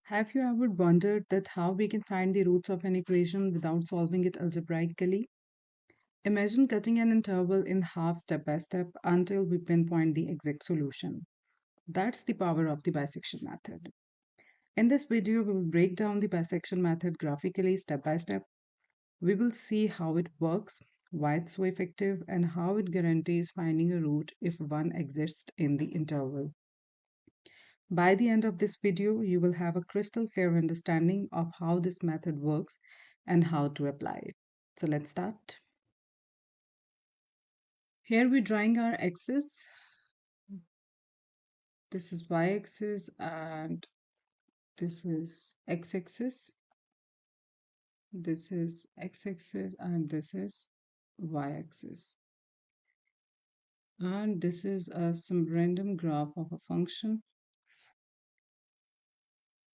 Have you ever wondered that how we can find the roots of an equation without solving it algebraically? Imagine cutting an interval in half step by step until we pinpoint the exact solution. That's the power of the bisection method. In this video, we will break down the bisection method graphically step by step. We will see how it works, why it's so effective, and how it guarantees finding a root if one exists in the interval. By the end of this video, you will have a crystal clear understanding of how this method works and how to apply it. So let's start. Here we're drawing our axis. This is y-axis and this is x-axis. This is x-axis and this is y-axis. And this is some random graph of a function.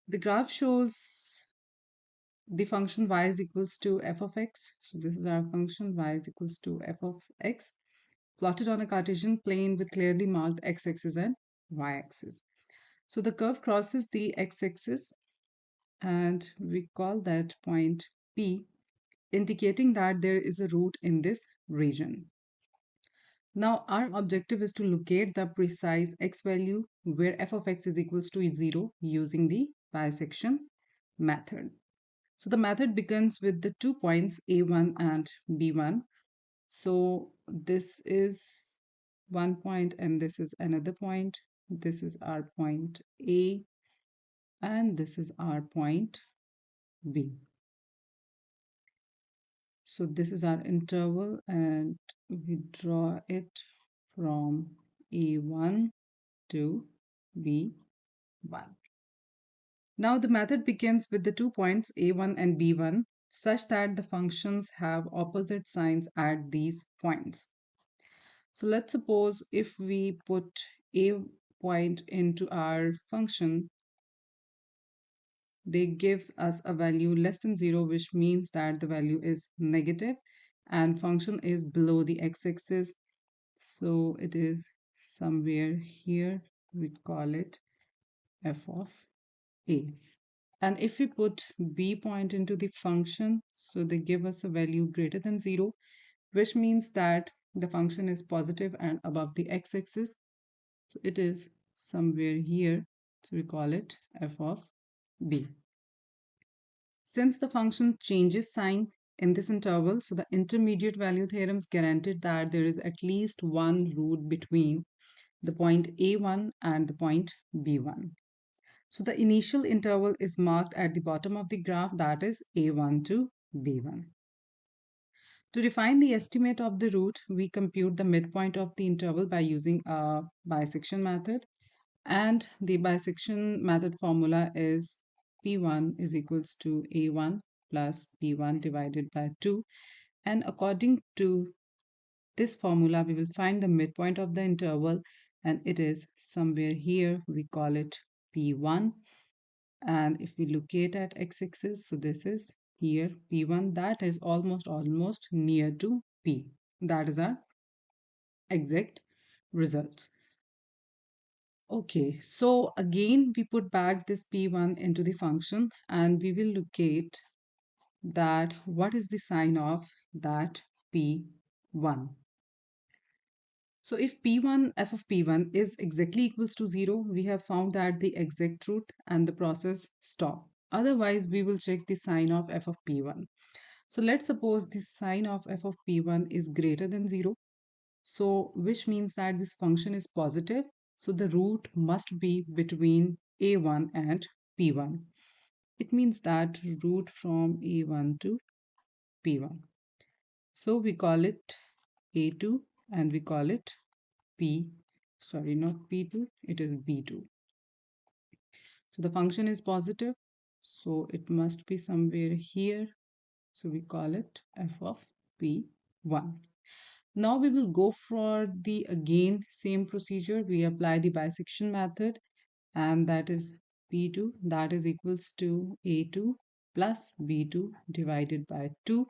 The graph shows the function y is equals to f of x. So this is our function y is equals to f of x plotted on a Cartesian plane with clearly marked x-axis and y-axis. So the curve crosses the x-axis and we call that point P, indicating that there is a root in this region. Now our objective is to locate the precise x value where f of x is equals to 0 using the bisection method. So the method begins with the 2 points A1 and B1. So this is one point and this is another point. This is our point A and this is our point B. So this is our interval and we draw it from A1 to B1. Now the method begins with the 2 points A1 and B1 such that the functions have opposite signs at these points. So let's suppose if we put a point into our function, they gives us a value less than 0, which means that the value is negative and function is below the x-axis. So it is somewhere here, we call it f of a. And if we put b point into the function, so they give us a value greater than 0, which means that the function is positive and above the x-axis. So it is somewhere here, so we call it f of b. Since the function changes sign in this interval, so the intermediate value theorem is guaranteed that there is at least one root between the point A1 and the point B1. So the initial interval is marked at the bottom of the graph, that is A1 to B1. To define the estimate of the root, we compute the midpoint of the interval by using a bisection method. And the bisection method formula is P1 is equals to A1 plus B1 divided by 2. And according to this formula, we will find the midpoint of the interval and it is somewhere here. We call it P1. And if we locate at x-axis, so this is here P1, that is almost near to P. That is our exact results. Okay, so again, we put back this P1 into the function and we will locate that what is the sign of that P1. So if P1, f of P1 is exactly equals to 0, we have found that the exact root and the process stop. Otherwise, we will check the sign of f of P1. So let's suppose the sign of f of P1 is greater than 0. So which means that this function is positive. So the root must be between A1 and P1. It means that root from A1 to P1. So we call it A2 and we call it not P2, it is B2. So the function is positive. So it must be somewhere here. So we call it f of P1. Now we will go for the again same procedure. We apply the bisection method and that is P2 that is equals to A2 plus B2 divided by 2.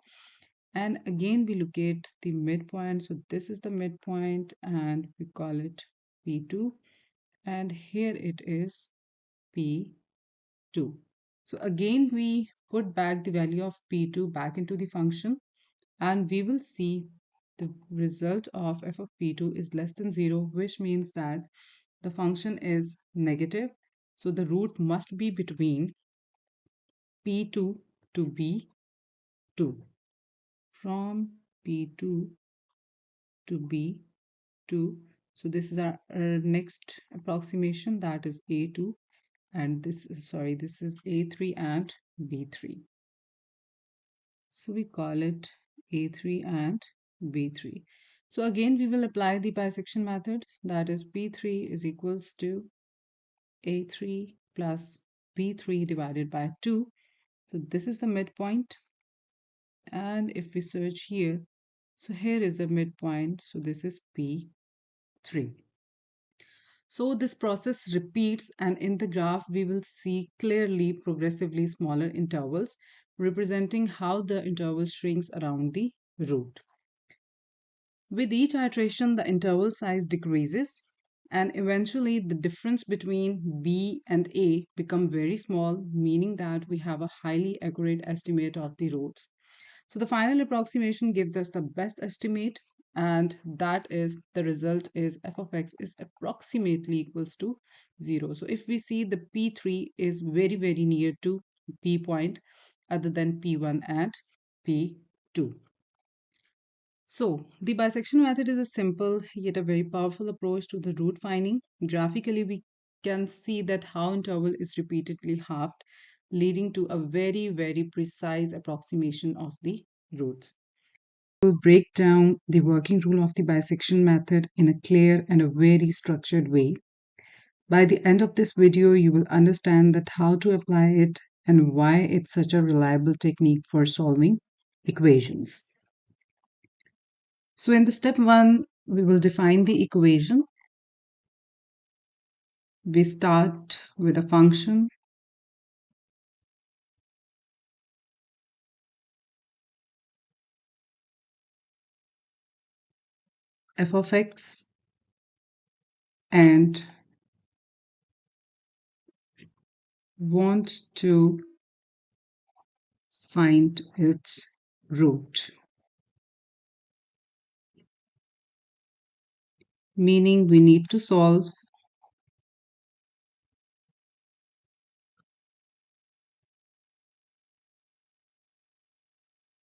And again we locate the midpoint. So this is the midpoint and we call it P2 and here it is P2. So again, we put back the value of P2 back into the function, and we will see the result of f of P2 is less than 0, which means that the function is negative. So the root must be between P2 to B2. From P2 to B2. So this is our next approximation, that is A2, and this is A3 and B3. So we call it A3 and B3. So again, we will apply the bisection method, that is P3 is equals to A3 plus B3 divided by 2. So this is the midpoint. And if we search here, so here is the midpoint. So this is P3. So this process repeats, and in the graph, we will see clearly progressively smaller intervals, representing how the interval shrinks around the root. With each iteration, the interval size decreases, and eventually the difference between B and A become very small, meaning that we have a highly accurate estimate of the roots. So the final approximation gives us the best estimate, and that is the result is f of x is approximately equals to 0. So if we see the P3 is very near to P point other than P1 and P2. So, the bisection method is a simple yet a very powerful approach to the root finding. Graphically, we can see that how interval is repeatedly halved, leading to a very precise approximation of the roots. We'll break down the working rule of the bisection method in a clear and a very structured way. By the end of this video, you will understand that how to apply it and why it's such a reliable technique for solving equations. So in the step 1, we will define the equation. We start with a function f of x and want to find its root, meaning we need to solve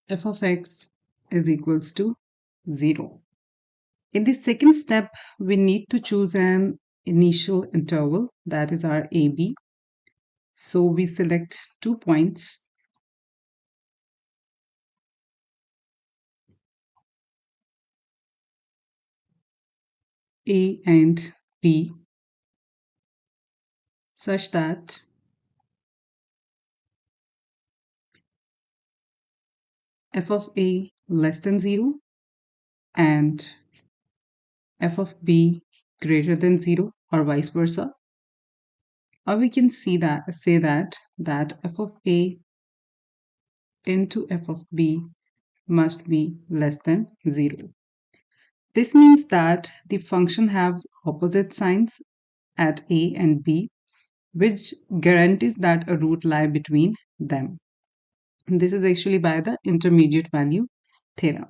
f of x is equals to 0. In the second step, we need to choose an initial interval, that is our AB. So we select 2 points, A and B, such that f of A less than 0 and f of b greater than 0, or vice versa. Or we can say that f of a into f of b must be less than 0. This means that the function has opposite signs at a and b, which guarantees that a root lie between them. This is actually by the intermediate value theorem.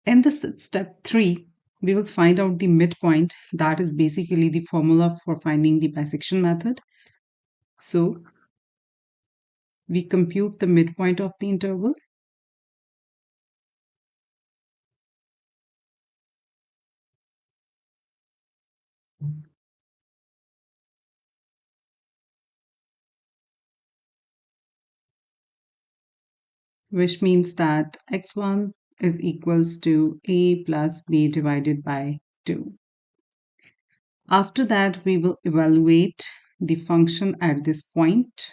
In this step 3, we will find out the midpoint, that is basically the formula for finding the bisection method. So we compute the midpoint of the interval, which means that x1 is equals to a plus b divided by 2. After that, we will evaluate the function at this point.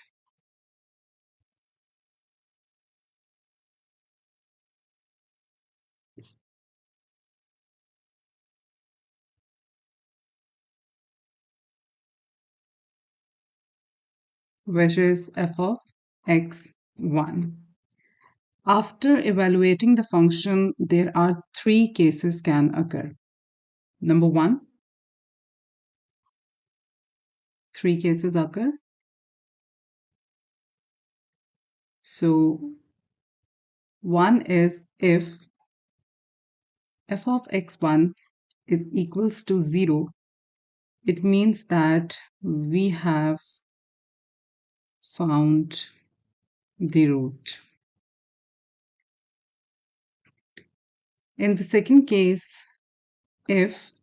Which is f of x1. After evaluating the function, there are 3 cases can occur. Number 1, 3 cases occur. So one is if f of x1 is equals to 0, it means that we have found the root. In the second case, if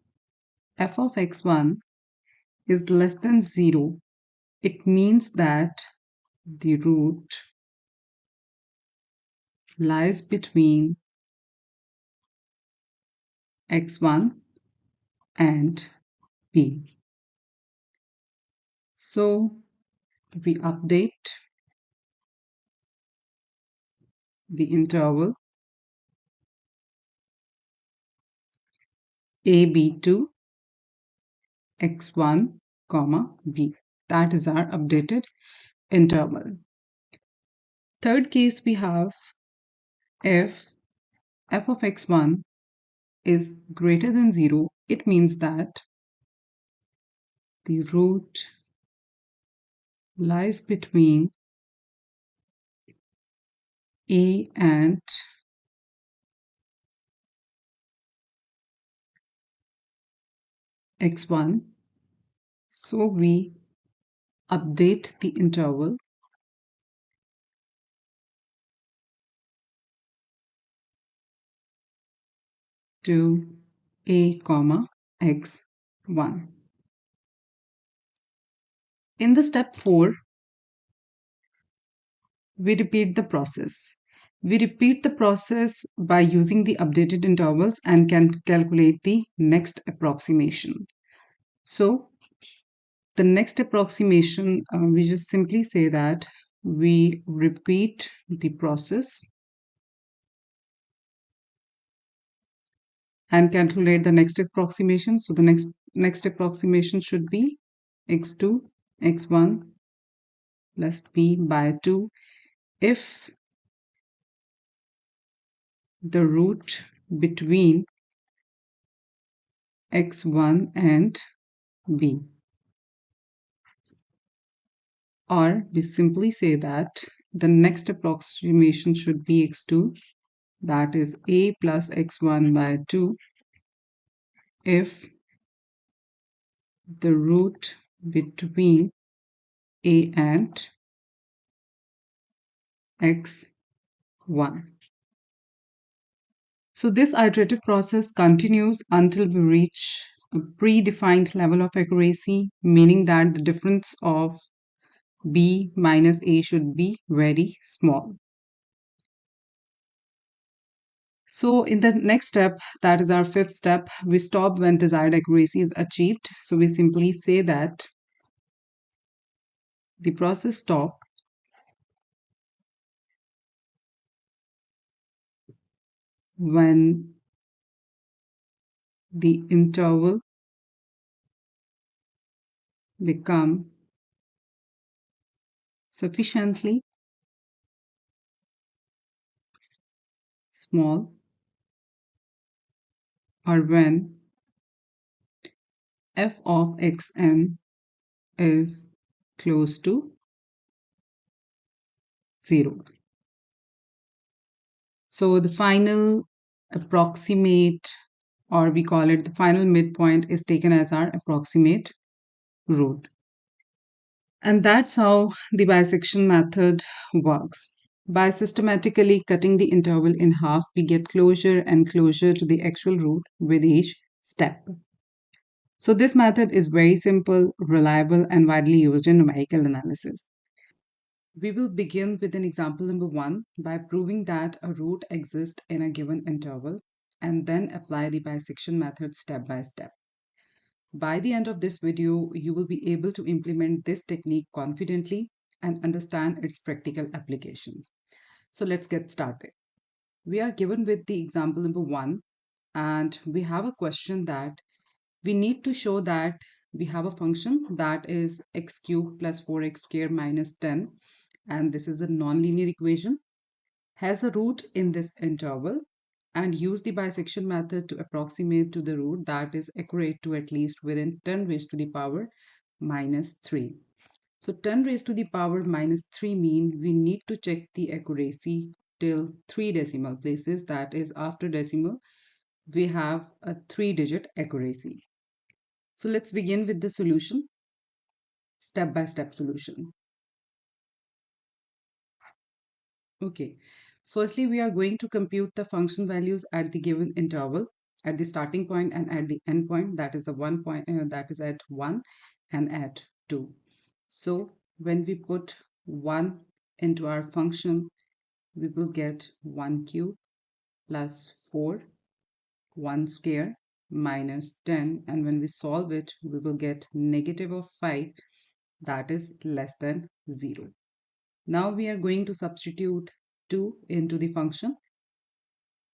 f of x1 is less than 0, it means that the root lies between x1 and b. So we update the interval ab to x1 comma b. That is our updated interval. Third case we have if f of x1 is greater than 0, it means that the root lies between a and x1. So we update the interval to a comma x1. In the step 4, we repeat the process. We repeat the process by using the updated intervals and can calculate the next approximation. So the next approximation, we just simply say that we repeat the process and calculate the next approximation. So the next approximation should be x2, x1 plus b by 2 if the root between x1 and b. Or we simply say that the next approximation should be x2, that is a plus x1 by 2 if the root between a and x1. So this iterative process continues until we reach a predefined level of accuracy, meaning that the difference of b minus a should be very small. So in the next step, that is our fifth step, we stop when desired accuracy is achieved. So we simply say that the process stops when the interval become sufficiently small or when f of xn is close to 0. So the final approximate, or we call it the final midpoint, is taken as our approximate root. And that's how the bisection method works. By systematically cutting the interval in half, we get closer and closer to the actual root with each step. So this method is very simple, reliable, and widely used in numerical analysis. We will begin with an example number 1 by proving that a root exists in a given interval and then apply the bisection method step by step. By the end of this video, you will be able to implement this technique confidently and understand its practical applications. So let's get started. We are given with the example number 1 and we have a question that we need to show that we have a function that is x cubed plus 4x squared minus 10, and this is a nonlinear equation, has a root in this interval, and use the bisection method to approximate to the root that is accurate to at least within 10 raised to the power minus 3. So 10 raised to the power minus 3 mean we need to check the accuracy till 3 decimal places. That is, after decimal, we have a 3-digit accuracy. So let's begin with the solution, step-by-step solution. Okay. Firstly, we are going to compute the function values at the given interval, at the starting point and at the end point. That is the 1 point, that is at 1 and at 2. So when we put 1 into our function, we will get 1 cube plus 4, 1 square minus 10. And when we solve it, we will get negative of 5, that is less than 0. Now we are going to substitute 2 into the function,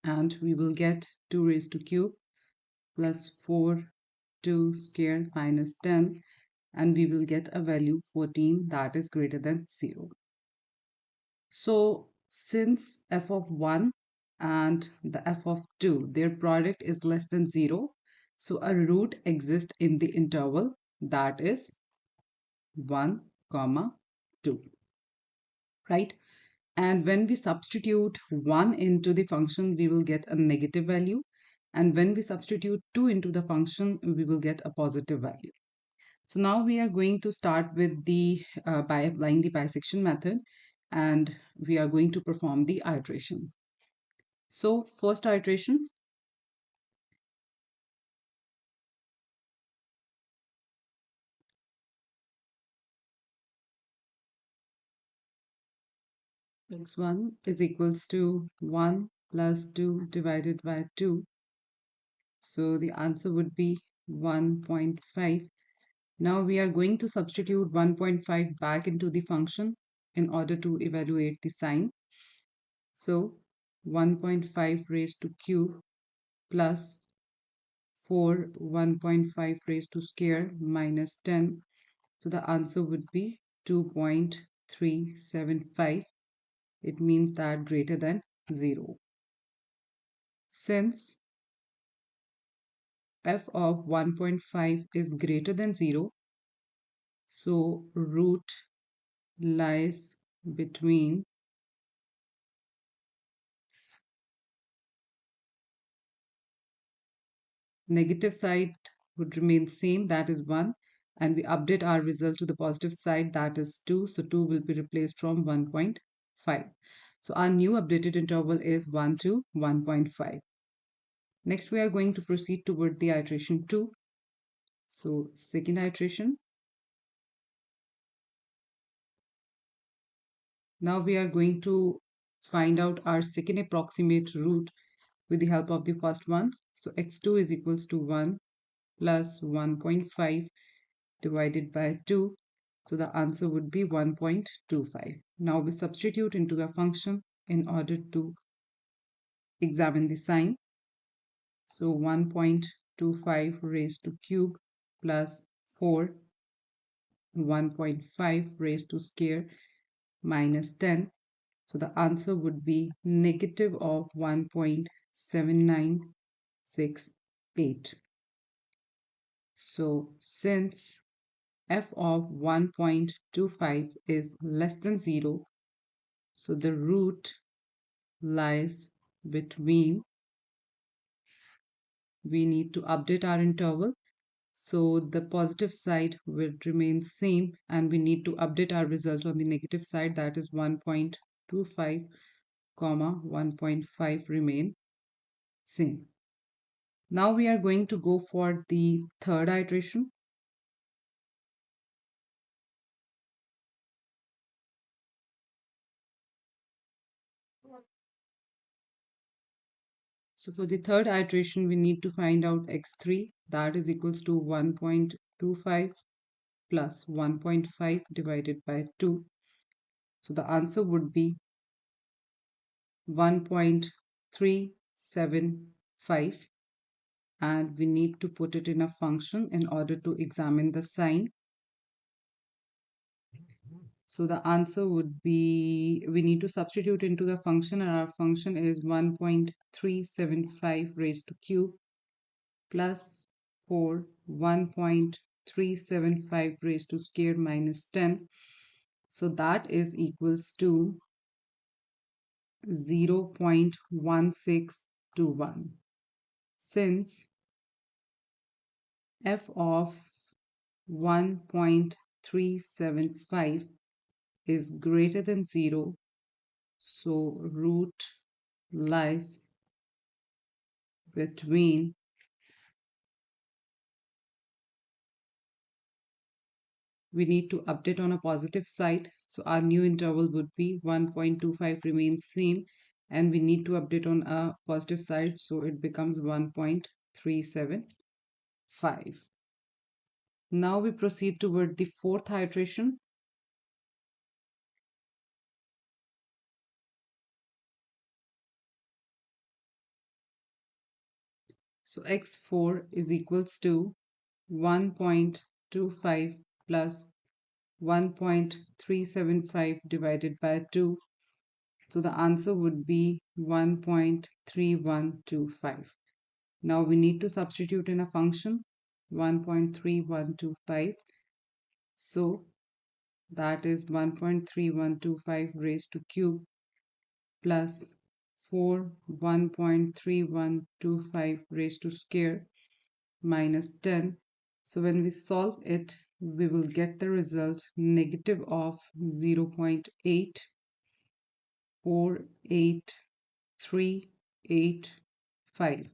and we will get 2 raised to cube plus 4 2 square minus 10, and we will get a value 14 that is greater than 0. So since f of 1 and the f of 2, their product is less than 0, so a root exists in the interval, that is 1 comma 2, right? And when we substitute 1 into the function, we will get a negative value. And when we substitute 2 into the function, we will get a positive value. So now we are going to start with by applying the bisection method, and we are going to perform the iteration. So first iteration, x1 is equals to 1 plus 2 divided by 2. So the answer would be 1.5. Now we are going to substitute 1.5 back into the function in order to evaluate the sign. So 1.5 raised to cube plus 4 1.5 raised to square minus 10. So the answer would be 2.375. It means that greater than 0. Since f of 1.5 is greater than 0, so root lies between negative side would remain same, that is 1, and we update our result to the positive side, that is 2, so 2 will be replaced from 1.5. So our new updated interval is 1 to 1.5. Next we are going to proceed toward the iteration 2. So second iteration, now we are going to find out our second approximate root with the help of the first one. So x2 is equals to 1 plus 1.5 divided by 2. So the answer would be 1.25. Now we substitute into the function in order to examine the sign. So 1.25 raised to cube plus 4 1.5 raised to square minus 10. So the answer would be negative of 1.7968. So since f of 1.25 is less than 0, so the root lies between, we need to update our interval. So the positive side will remain same, and we need to update our result on the negative side, that is 1.25 comma 1.5 remain same. Now we are going to go for the third iteration. So for the third iteration, we need to find out x3, that is equals to 1.25 plus 1.5 divided by 2. So the answer would be 1.375, and we need to put it in a function in order to examine the sign. So the answer would be, we need to substitute into the function, and our function is 1.375 raised to cube plus 4 1. 1.375 raised to square minus 10. So that is equals to 0.1621. Since f of 1.375 is greater than 0, so root lies between, we need to update on a positive side. So our new interval would be 1.25 remains same, and we need to update on a positive side, so it becomes 1.375. Now we proceed toward the fourth iteration. So x4 is equals to 1.25 plus 1.375 divided by 2. So the answer would be 1.3125. Now we need to substitute in a function 1.3125. So that is 1.3125 raised to cube plus 4 1.3125 raised to square minus 10. So when we solve it, we will get the result negative of 0.848385.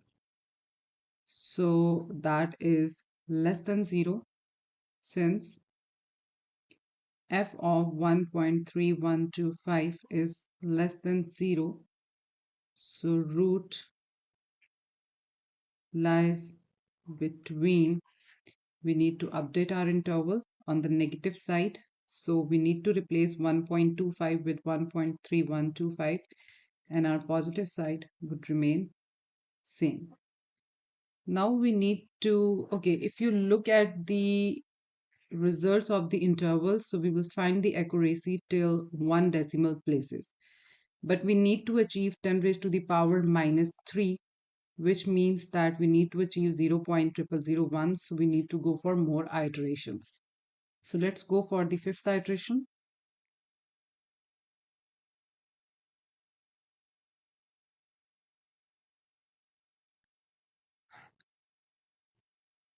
So that is less than 0, since f of 1.3125 is less than 0. So root lies between, we need to update our interval on the negative side. So we need to replace 1.25 with 1.3125, and our positive side would remain same. Now we need to, okay, if you look at the results of the interval, so we will find the accuracy till 1 decimal places. But we need to achieve 10 raised to the power minus 3, which means that we need to achieve 0.0001. So we need to go for more iterations. So let's go for the fifth iteration.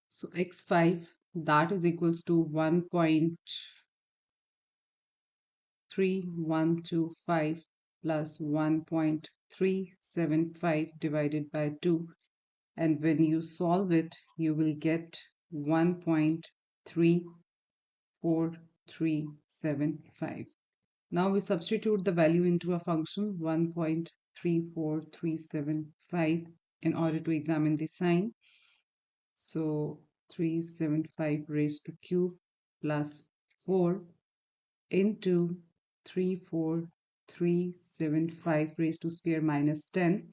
So x5, that is equals to 1.3125 plus 1.375 divided by 2. And when you solve it, you will get 1.34375. Now we substitute the value into a function 1.34375 in order to examine the sign. So 375 raised to cube plus 4 into 34375 raised to square minus 10,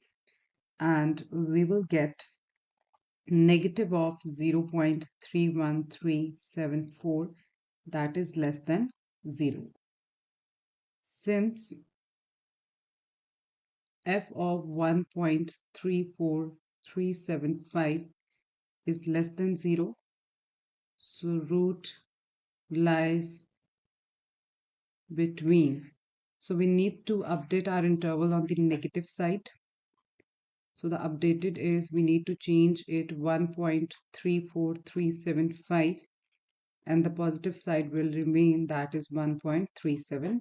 and we will get negative of 0.31374, that is less than 0. Since f of 1.34375 is less than 0, so root lies between. So we need to update our interval on the negative side. So the updated is, we need to change it 1.34375, and the positive side will remain, that is 1.375.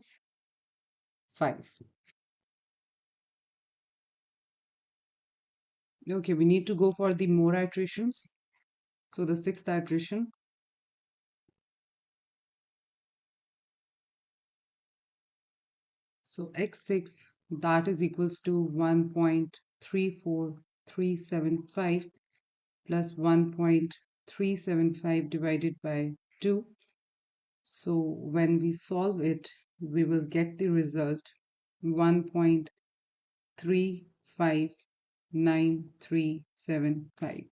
Okay, we need to go for the more iterations. So the sixth iteration. So x6, that is equals to 1.34375 plus 1.375 divided by 2. So when we solve it, we will get the result 1.3599375.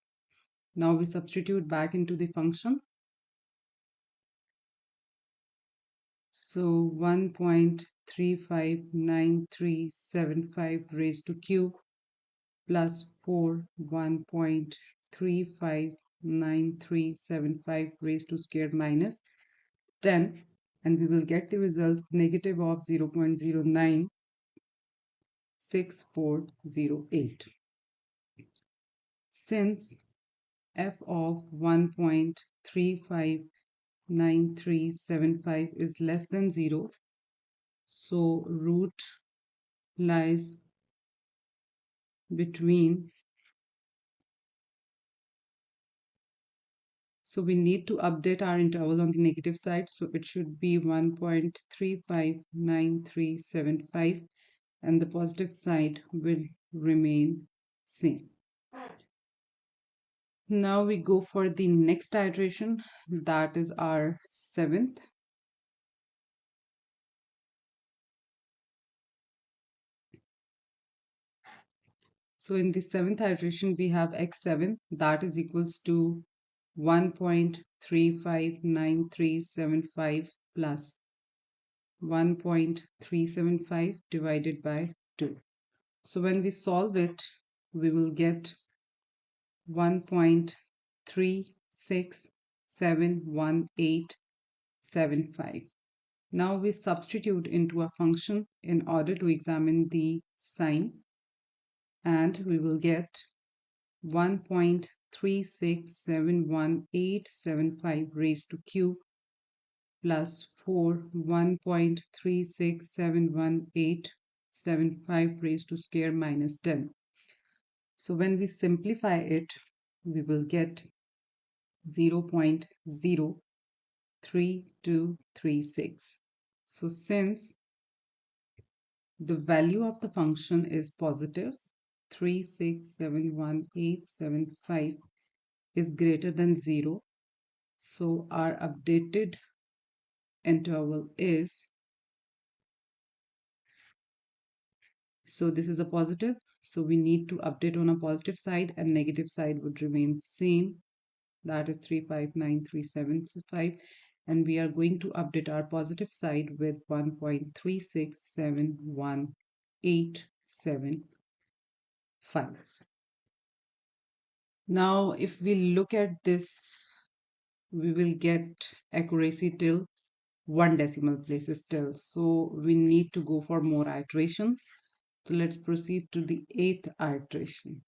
Now we substitute back into the function. So 1.3599375 raised to cube plus 4 1.3599375 9375 raised to square minus 10, and we will get the result negative of 0.096408. Since f of 1.359375 is less than 0, so root lies between. So we need to update our interval on the negative side. So it should be 1.359375, and the positive side will remain same. Now we go for the next iteration, that is our seventh. So in the seventh iteration, we have x7, that is equals to 1.359375 plus 1.375 divided by 2. So when we solve it, we will get 1.36718775. Now we substitute into a function in order to examine the sign, and we will get 1.36718775 raised to cube plus 4 1.36718775 raised to square minus 10. So when we simplify it, we will get 0.03236. So since the value of the function is positive, 3671875 is greater than 0. So our updated interval is, so this is a positive, so we need to update on a positive side, and negative side would remain same, that is 3593765, and we are going to update our positive side with 1.36718775. Now if we look at this, we will get accuracy till 1 decimal places still, so we need to go for more iterations. So let's proceed to the 8th iteration.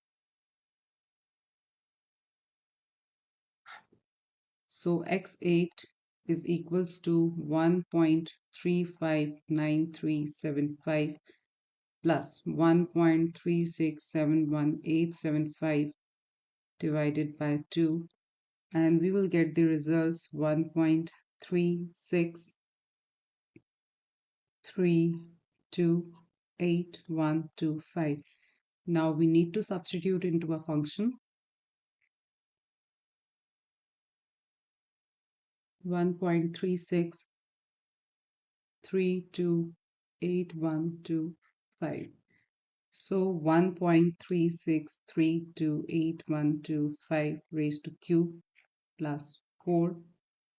So x8 is equals to 1.359375 plus 1.36718775 divided by 2, and we will get the results 1.36328125. Now we need to substitute into a function 1.36328125. So 1.36328125 raised to cube plus 4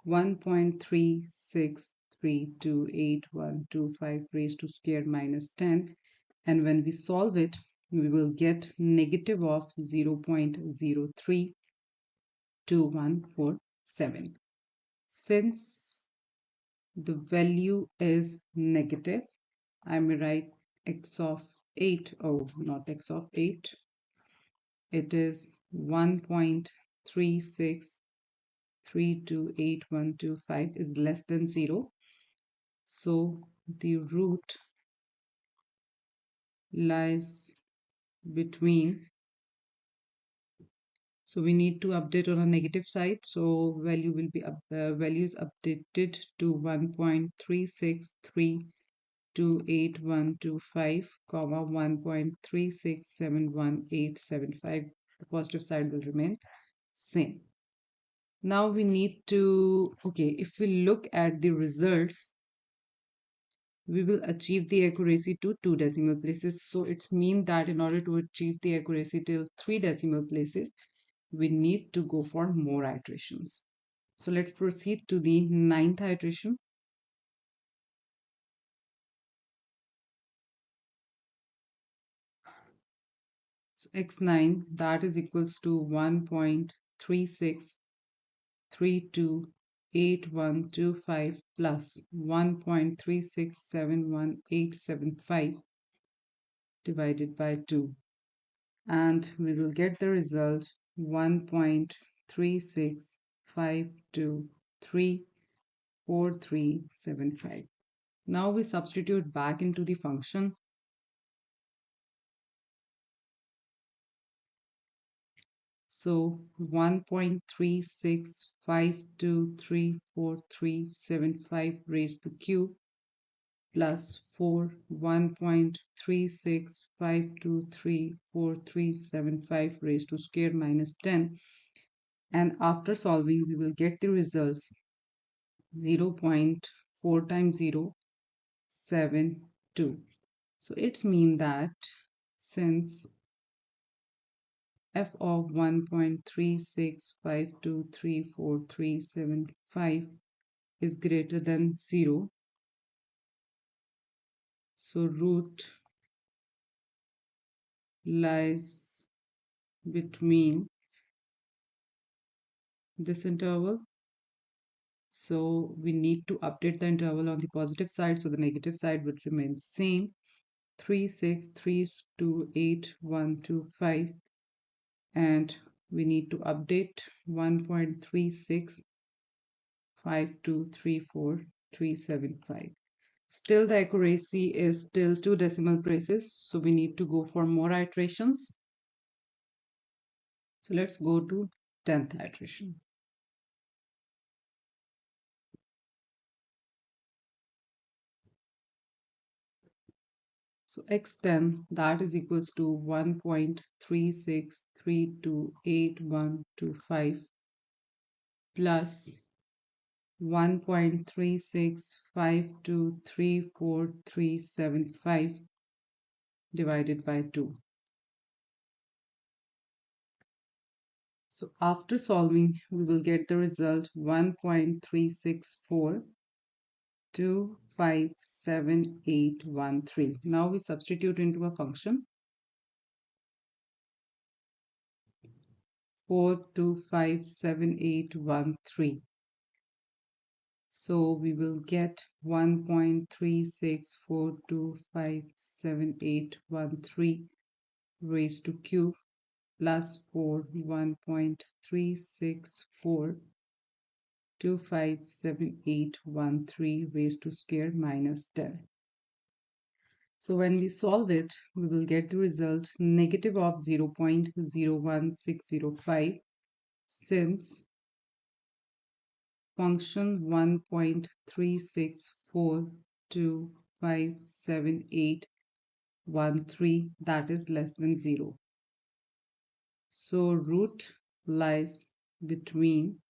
1.36328125 raised to square minus 10, and when we solve it, we will get negative of 0.032147. Since the value is negative, I may write x of 8, oh, not x of 8, it is 1.36328125 is less than 0. So the root lies between, so we need to update on a negative side, so value will be value is updated to 1.36328125 comma 1.3671875. The positive side will remain same. Now we need to, okay, if we look at the results, we will achieve the accuracy to 2 decimal places. So it's mean that in order to achieve the accuracy till 3 decimal places, we need to go for more iterations. So let's proceed to the 9th iteration. So x9, that is equals to 1.363125 plus 1.3671875 divided by 2, and we will get the result 1.365234375. Now we substitute back into the function. So 1.365234375 raised to q plus 4 1.365234375 raised to square minus 10, and after solving we will get the results 0.4 times 0 72. So it's mean that since f of 1.365234375 is greater than 0, so root lies between this interval. So we need to update the interval on the positive side, so the negative side would remain same, 3632812 and we need to update 1.365234375. Still the accuracy is still 2 decimal places, so we need to go for more iterations. So let's go to 10th iteration. So x10, that is equals to 1.36328125 plus 1.365234375 divided by 2. So after solving, we will get the result 1.364257813. Now we substitute into a function 4257813. So we will get 1.364257813 raised to q plus 4 1.364257813 raised to square minus 10. So when we solve it, we will get the result negative of 0.01605, since function 1.364257813, that is less than 0. So root lies between.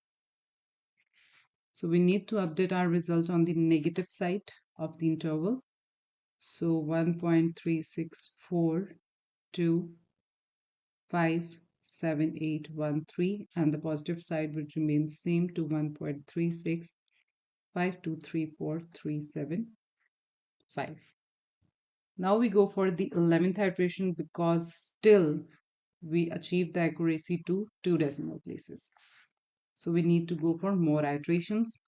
So we need to update our result on the negative side of the interval. So 1.364257813, and the positive side would remain same to 1.365234375. Now we go for the 11th iteration, because still we achieve the accuracy to 2 decimal places. So we need to go for more iterations.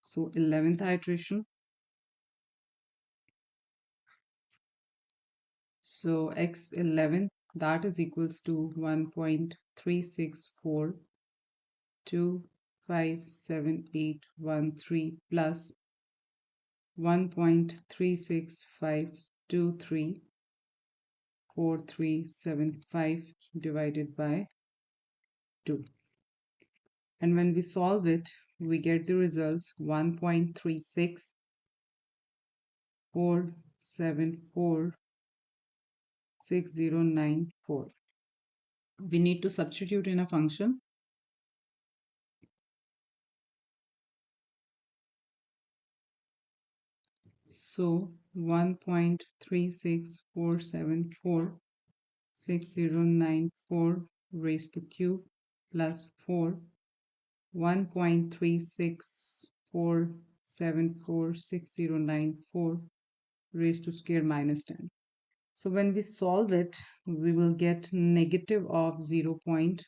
So 11th iteration. So x11, that is equals to 1.364257813 plus 1.365234375 divided by 2. And when we solve it, we get the results 1.364746094. We need to substitute in a function. So 1.364746094 raised to q plus 4, 1.364746094 raised to square minus 10. So when we solve it, we will get negative of 0.01605.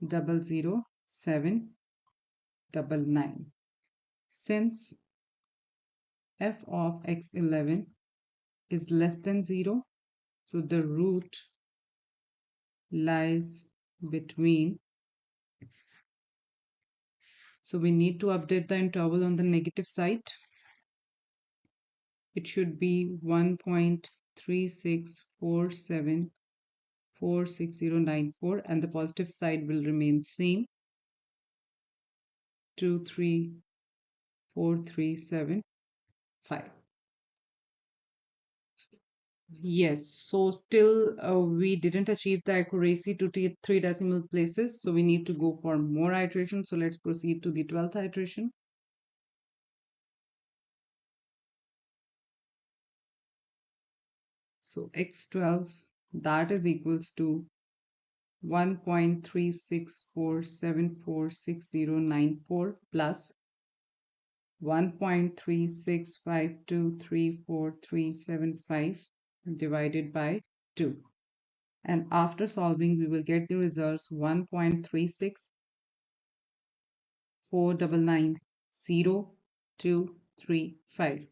0.000799. Since f of x11 is less than 0, so the root lies between. So we need to update the interval on the negative side. It should be 1.364746.094, and the positive side will remain same, 23437.5. Yes, so still we didn't achieve the accuracy to three decimal places, so we need to go for more iterations. So let's proceed to the 12th iteration. So x12, that is equals to 1.364746.094 plus 1.365234.375 divided by 2. And after solving, we will get the results 1.364990.235.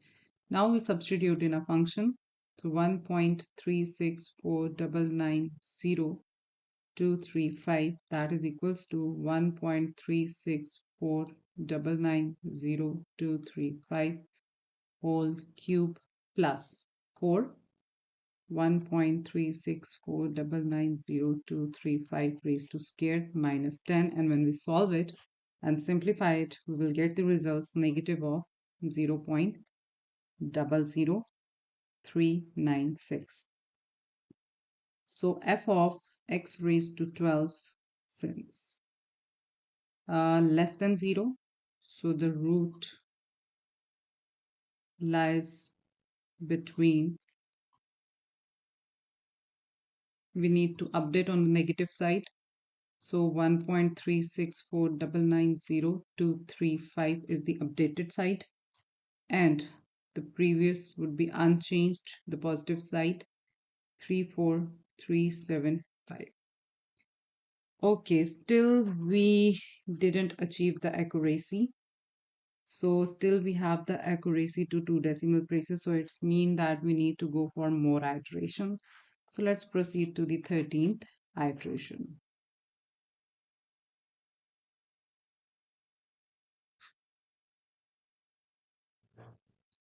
Now we substitute in a function. So 1.364990.235, that is equals to 1.364990.235 whole cube plus 4, 1.364990.235 raised to squared minus 10, and when we solve it and simplify it, we will get the results negative of 0.00396. So f of x raised to 12, since less than 0, so the root lies between. We need to update on the negative side. So 1.364990.235 is the updated side, and the previous would be unchanged, the positive side, 34375. Okay, still we didn't achieve the accuracy. So still we have the accuracy to two decimal places. So it's mean that we need to go for more iteration. So let's proceed to the 13th iteration.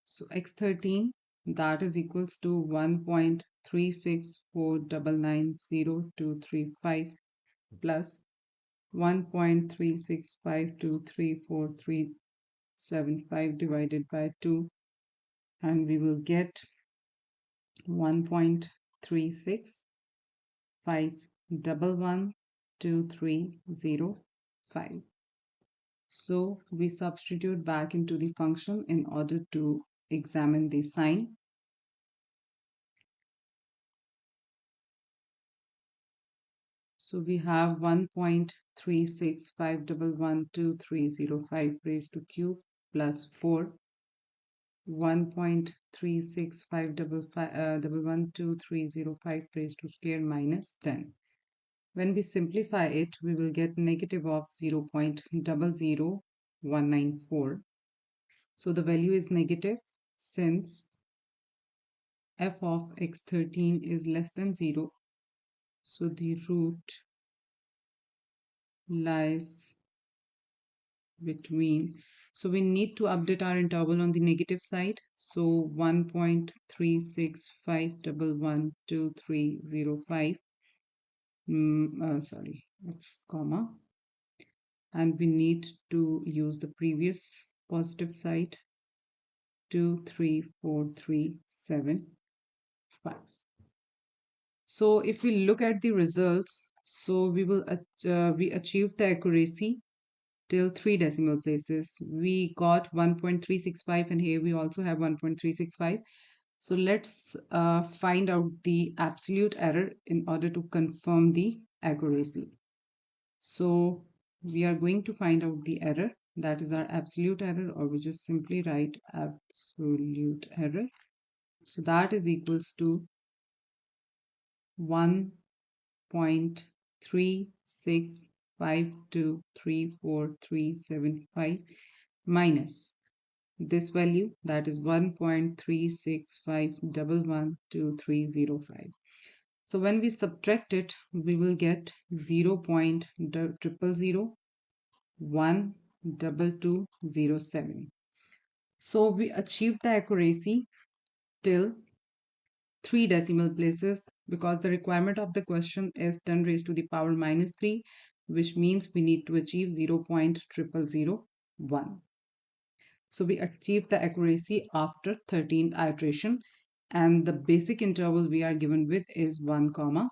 So x13, that is equals to 1.364990.235 plus 1.365234.375 divided by 2, and we will get 1.36511230.5. So we substitute back into the function in order to examine the sign. So we have 1.36511230.5 raised to cube plus 4, 1.36511230.5 raised to square minus 10. When we simplify it, we will get negative of 0.00194. So the value is negative since f of x13 is less than 0. So the root lies between. So we need to update our interval on the negative side. So 1.36511230.5. Sorry, it's comma. And we need to use the previous positive side, 23437.5. So if we look at the results, so we achieved the accuracy till three decimal places. We got 1.365, and here we also have 1.365. So let's find out the absolute error in order to confirm the accuracy. So we are going to find out the error, that is our absolute error, or we just simply write absolute error. So that is equals to 1.365112 5234375 minus this value, that is 1.365112305. So when we subtract it, we will get 0.000012207. So we achieved the accuracy till 3 decimal places because the requirement of the question is 10 raised to the power minus 3, which means we need to achieve 0.0001. So we achieved the accuracy after 13th iteration, and the basic interval we are given with is 1 comma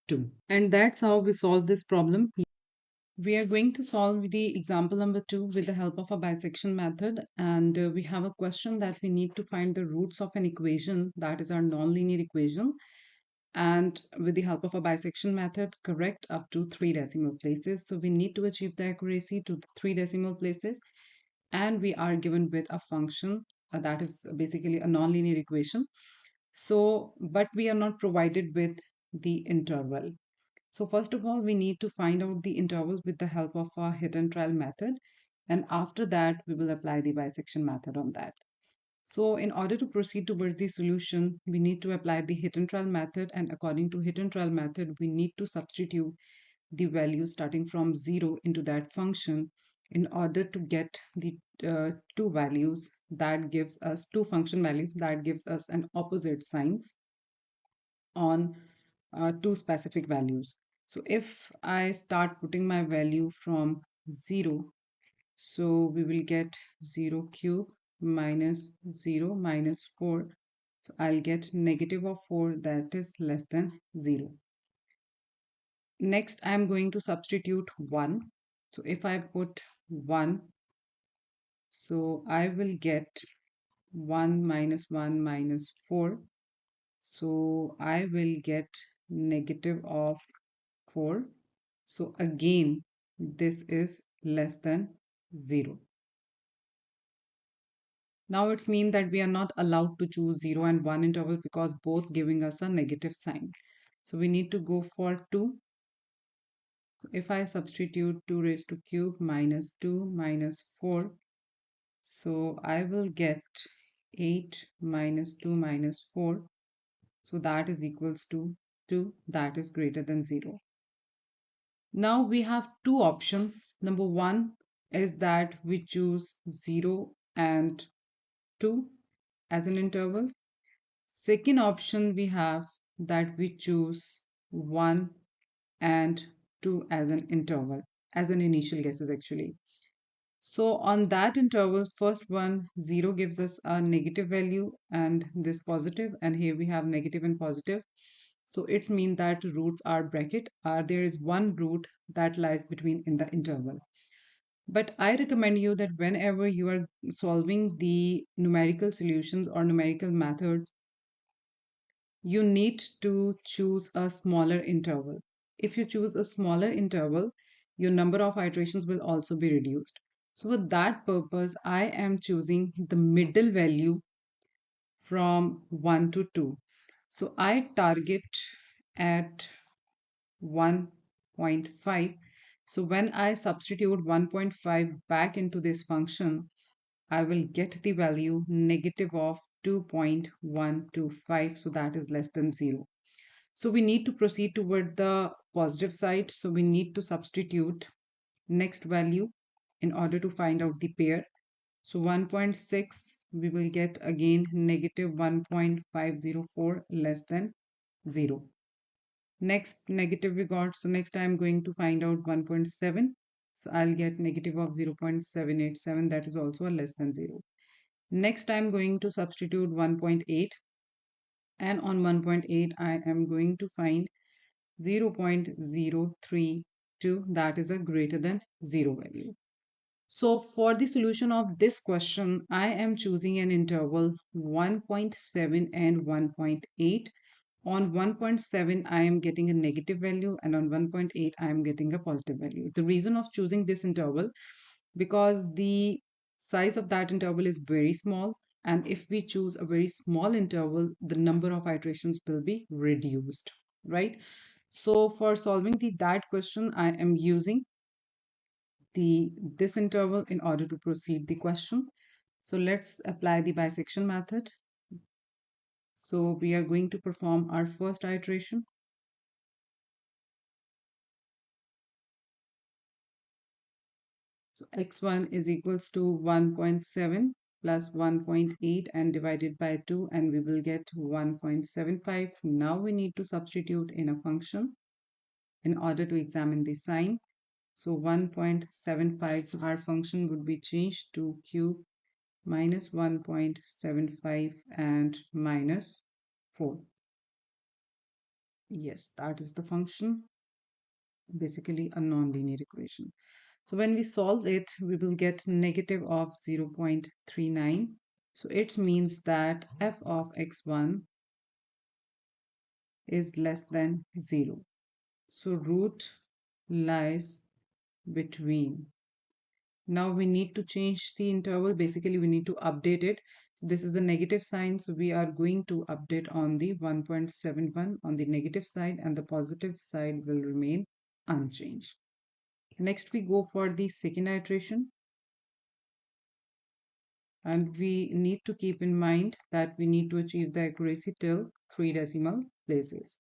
2. And that's how we solve this problem. We are going to solve the example number 2 with the help of a bisection method, and we have a question that we need to find the roots of an equation, that is our nonlinear equation, and with the help of a bisection method correct up to 3 decimal places. So we need to achieve the accuracy to the 3 decimal places, and we are given with a function that is basically a nonlinear equation. So but we are not provided with the interval. So first of all, we need to find out the interval with the help of a hit and trial method, and after that we will apply the bisection method on that. So in order to proceed towards the solution, we need to apply the hit and trial method, and according to hit and trial method, we need to substitute the value starting from 0 into that function in order to get the two values that gives us two function values that gives us an opposite signs on two specific values. So if I start putting my value from 0, so we will get 0 cube minus 0 minus 4. So I'll get negative of 4, that is less than 0. Next, I'm going to substitute 1. So if I put 1, so I will get 1 minus 1 minus 4. So I will get negative of 4. So again, this is less than 0. Now it's mean that we are not allowed to choose 0 and 1 interval because both giving us a negative sign. So we need to go for 2. So if I substitute 2 raised to cube minus 2 minus 4, so I will get 8 minus 2 minus 4. So that is equals to 2, that is greater than 0. Now we have two options. Number one is that we choose 0 and 2 as an interval. Second option we have that we choose 1 and 2 as an interval, as an initial guesses actually. So on that interval, first one, 0 gives us a negative value and this positive, and here we have negative and positive. So it means that roots are bracket, there is one root that lies between in the interval. But I recommend you that whenever you are solving the numerical solutions or numerical methods, you need to choose a smaller interval. If you choose a smaller interval, your number of iterations will also be reduced. So for that purpose, I am choosing the middle value from 1 to 2. So I target at 1.5. So when I substitute 1.5 back into this function, I will get the value negative of 2.125. So that is less than 0. So we need to proceed toward the positive side. So we need to substitute next value in order to find out the pair. So 1.6, we will get again negative 1.504 less than 0. Next negative we got. So next I'm going to find out 1.7. So I'll get negative of 0.787. That is also a less than 0. Next I'm going to substitute 1.8. And on 1.8, I am going to find 0.032, that is a greater than 0 value. So for the solution of this question, I am choosing an interval 1.7 and 1.8. On 1.7, I am getting a negative value, and on 1.8, I am getting a positive value. The reason of choosing this interval, because the size of that interval is very small, and if we choose a very small interval, the number of iterations will be reduced, right? So for solving that question, I am using this interval in order to proceed the question. So let's apply the bisection method. So we are going to perform our first iteration. So x1 is equals to 1.7 plus 1.8 and divided by 2, and we will get 1.75. Now we need to substitute in a function in order to examine the sign. So 1.75, so our function would be changed to cube minus 1.75 and minus 4. Yes, that is the function, basically a nonlinear equation. So when we solve it, we will get negative of 0.39. So it means that f of x1 is less than 0. So root lies between. Now we need to change the interval. Basically, we need to update it. So this is the negative sign. So we are going to update on the 1.71 on the negative side, and the positive side will remain unchanged. Next, we go for the second iteration. And we need to keep in mind that we need to achieve the accuracy till 3 decimal places.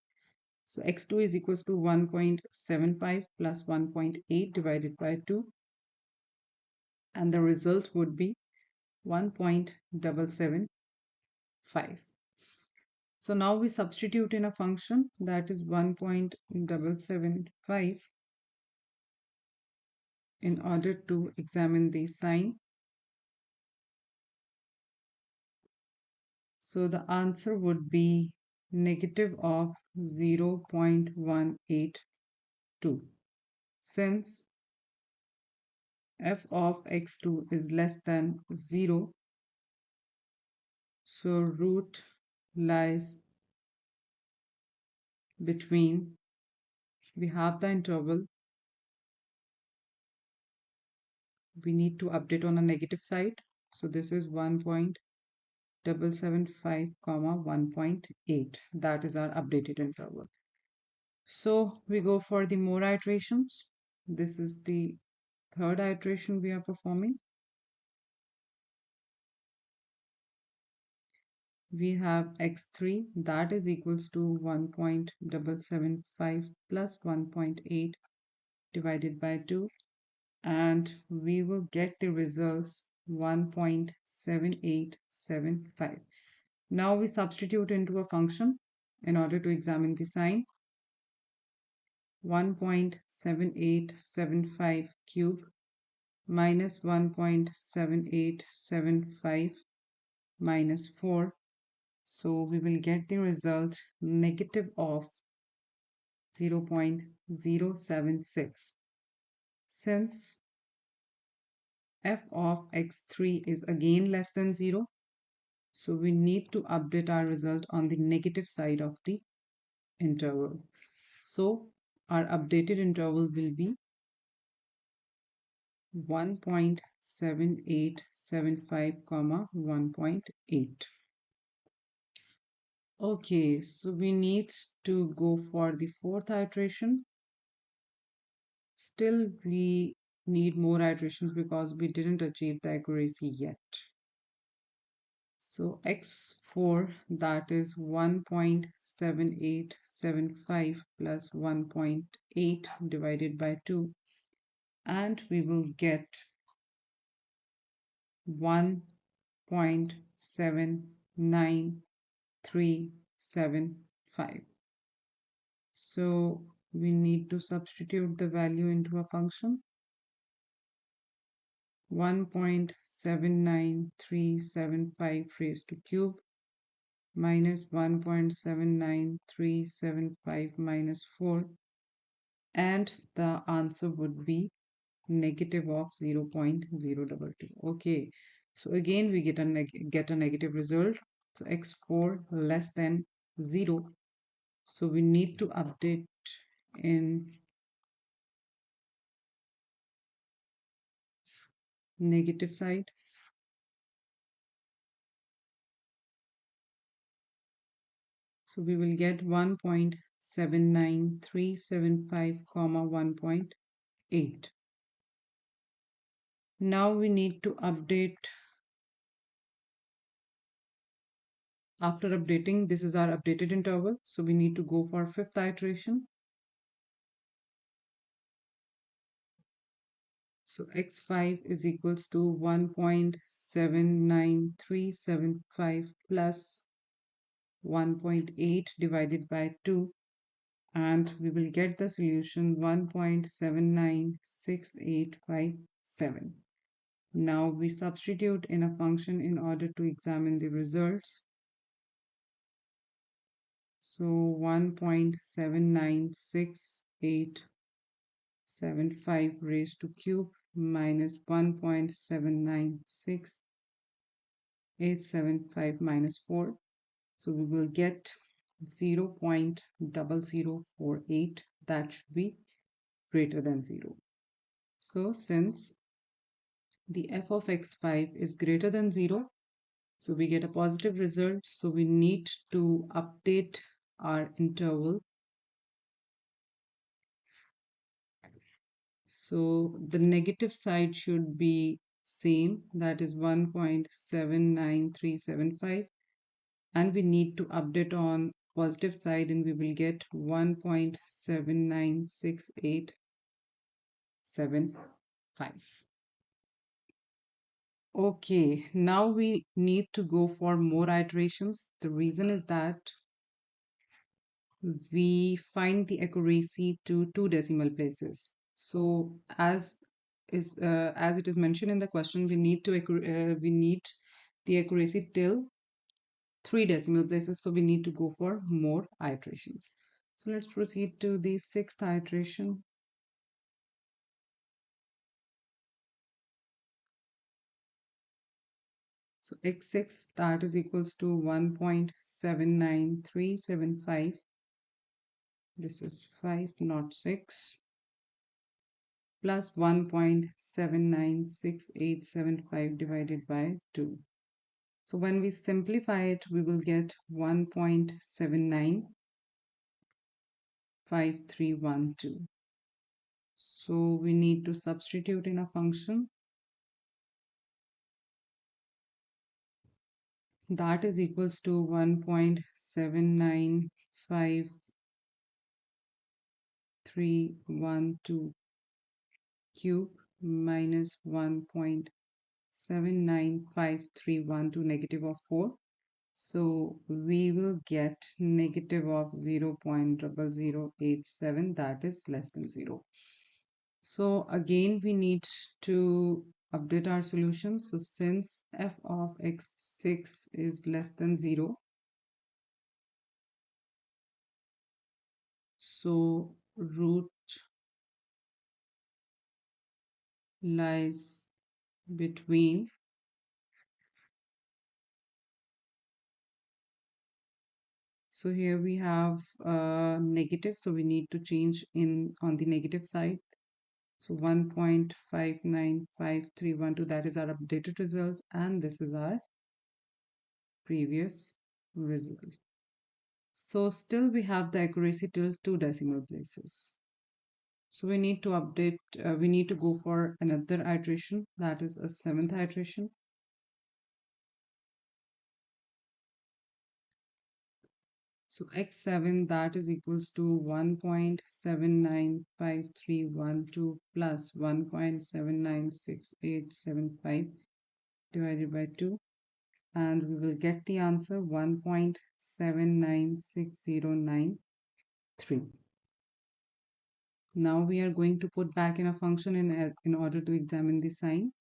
So x2 is equals to 1.75 plus 1.8 divided by 2, and the result would be 1.775. So now we substitute in a function that is 1.775 in order to examine the sign. So the answer would be negative of 0.182. Since f of x2 is less than 0, so root lies between, we have the interval, we need to update on a negative side. So this is 1.775 comma 1.8. That is our updated interval. So we go for the more iterations. This is the third iteration we are performing. We have x3 that is equals to 1.775 plus 1.8 divided by 2, and we will get the results 1.7875. Now we substitute into a function in order to examine the sign. 1.7875 cube minus 1.7875 minus 4. So we will get the result negative of 0.076. Since f of x3 is again less than 0, so we need to update our result on the negative side of the interval. So our updated interval will be 1.7875 comma 1.8. Okay, so we need to go for the fourth iteration. Still, we need more iterations because we didn't achieve the accuracy yet. So x4 that is 1.7875 plus 1.8 divided by 2, and we will get 1.79375. So we need to substitute the value into a function. 1.79375 raised to cube minus 1.79375 minus 4, and the answer would be negative of 0.022. Okay, so again we get a negative result. So x4 less than 0, so we need to update in negative side. So we will get 1.79375 comma 1.8. Now we need to update. After updating, this is our updated interval. So we need to go for fifth iteration. So x5 is equals to 1.79375 plus 1.8 divided by 2, and we will get the solution 1.796857. Now we substitute in a function in order to examine the results. So 1.79675 raised to cube minus 1.796,875 minus 4. So we will get 0.0048. That should be greater than 0. So since the f of x5 is greater than 0, so we get a positive result. So we need to update our interval. So the negative side should be same, that is 1.79375, and we need to update on positive side, and we will get 1.796875. Okay, now we need to go for more iterations. The reason is that we find the accuracy to two decimal places. So as it is mentioned in the question, we need the accuracy till three decimal places. So we need to go for more iterations. So let's proceed to the sixth iteration. So x6, that is equals to 1.79375. This is 5, not 6, plus 1.796875 divided by 2. So when we simplify it, we will get 1.795312. So we need to substitute in a function. That is equals to 1.795312 cube minus 1.79531 to negative of 4. So we will get negative of 0.0087, that is less than 0. So again we need to update our solution. So since f of x6 is less than 0, so root lies between, so here we have negative, so we need to change in on the negative side. So 1.595312, that is our updated result, and this is our previous result. So still we have the accuracy till two decimal places. So we need to update, we need to go for another iteration, that is a seventh iteration. So x7, that is equals to 1.795312 plus 1.796875 divided by 2, and we will get the answer 1.796093. Now we are going to put back in a function in order to examine the sign.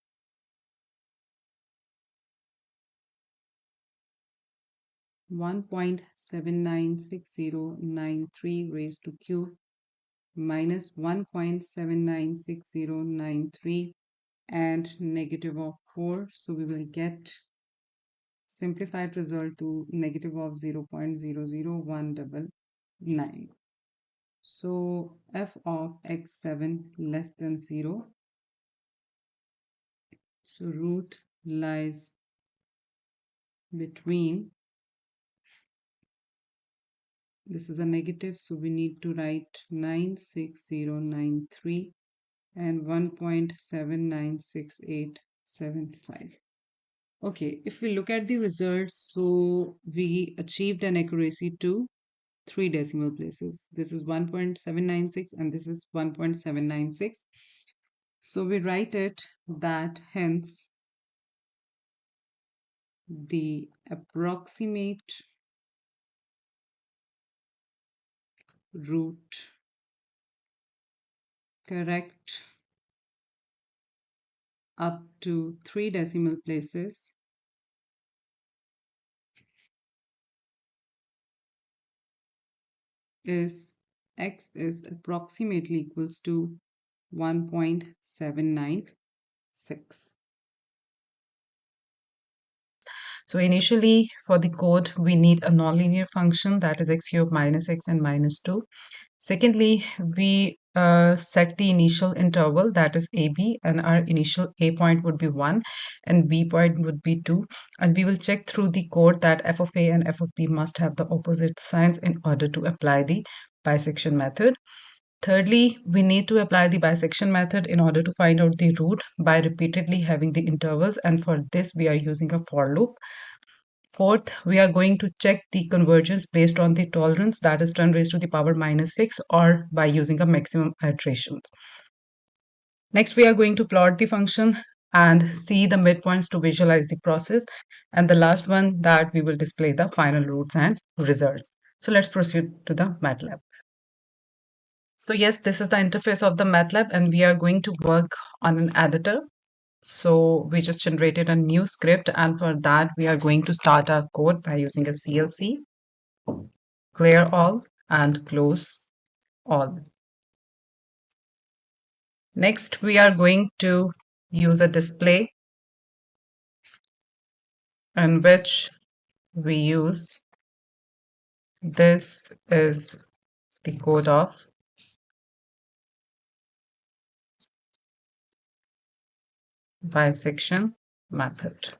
1.796093 raised to cube minus 1.796093 and negative of 4. So we will get simplified result to negative of 0.000199. So f of x7 less than 0. So root lies between, this is a negative, so we need to write 96093 and 1.796875. Okay, if we look at the results, so we achieved an accuracy to 3 decimal places. This is 1.796 and this is 1.796. So we write it that hence the approximate root correct up to 3 decimal places is x is approximately equals to 1.796. So initially for the code, we need a nonlinear function that is x cubed minus x and minus 2. Secondly, we set the initial interval that is AB, and our initial A point would be 1 and B point would be 2. And we will check through the code that f of A and f of B must have the opposite signs in order to apply the bisection method. Thirdly, we need to apply the bisection method in order to find out the root by repeatedly having the intervals, and for this we are using a for loop. Fourth, we are going to check the convergence based on the tolerance, that is 10 raised to the power minus 6, or by using a maximum iteration. Next, we are going to plot the function and see the midpoints to visualize the process. And the last one, that we will display the final roots and results. So let's proceed to the MATLAB. So yes, this is the interface of the MATLAB, and we are going to work on an editor. So we just generated a new script, and for that we are going to start our code by using a CLC, clear all and close all. Next, we are going to use a display in which we use this is the code of bisection method.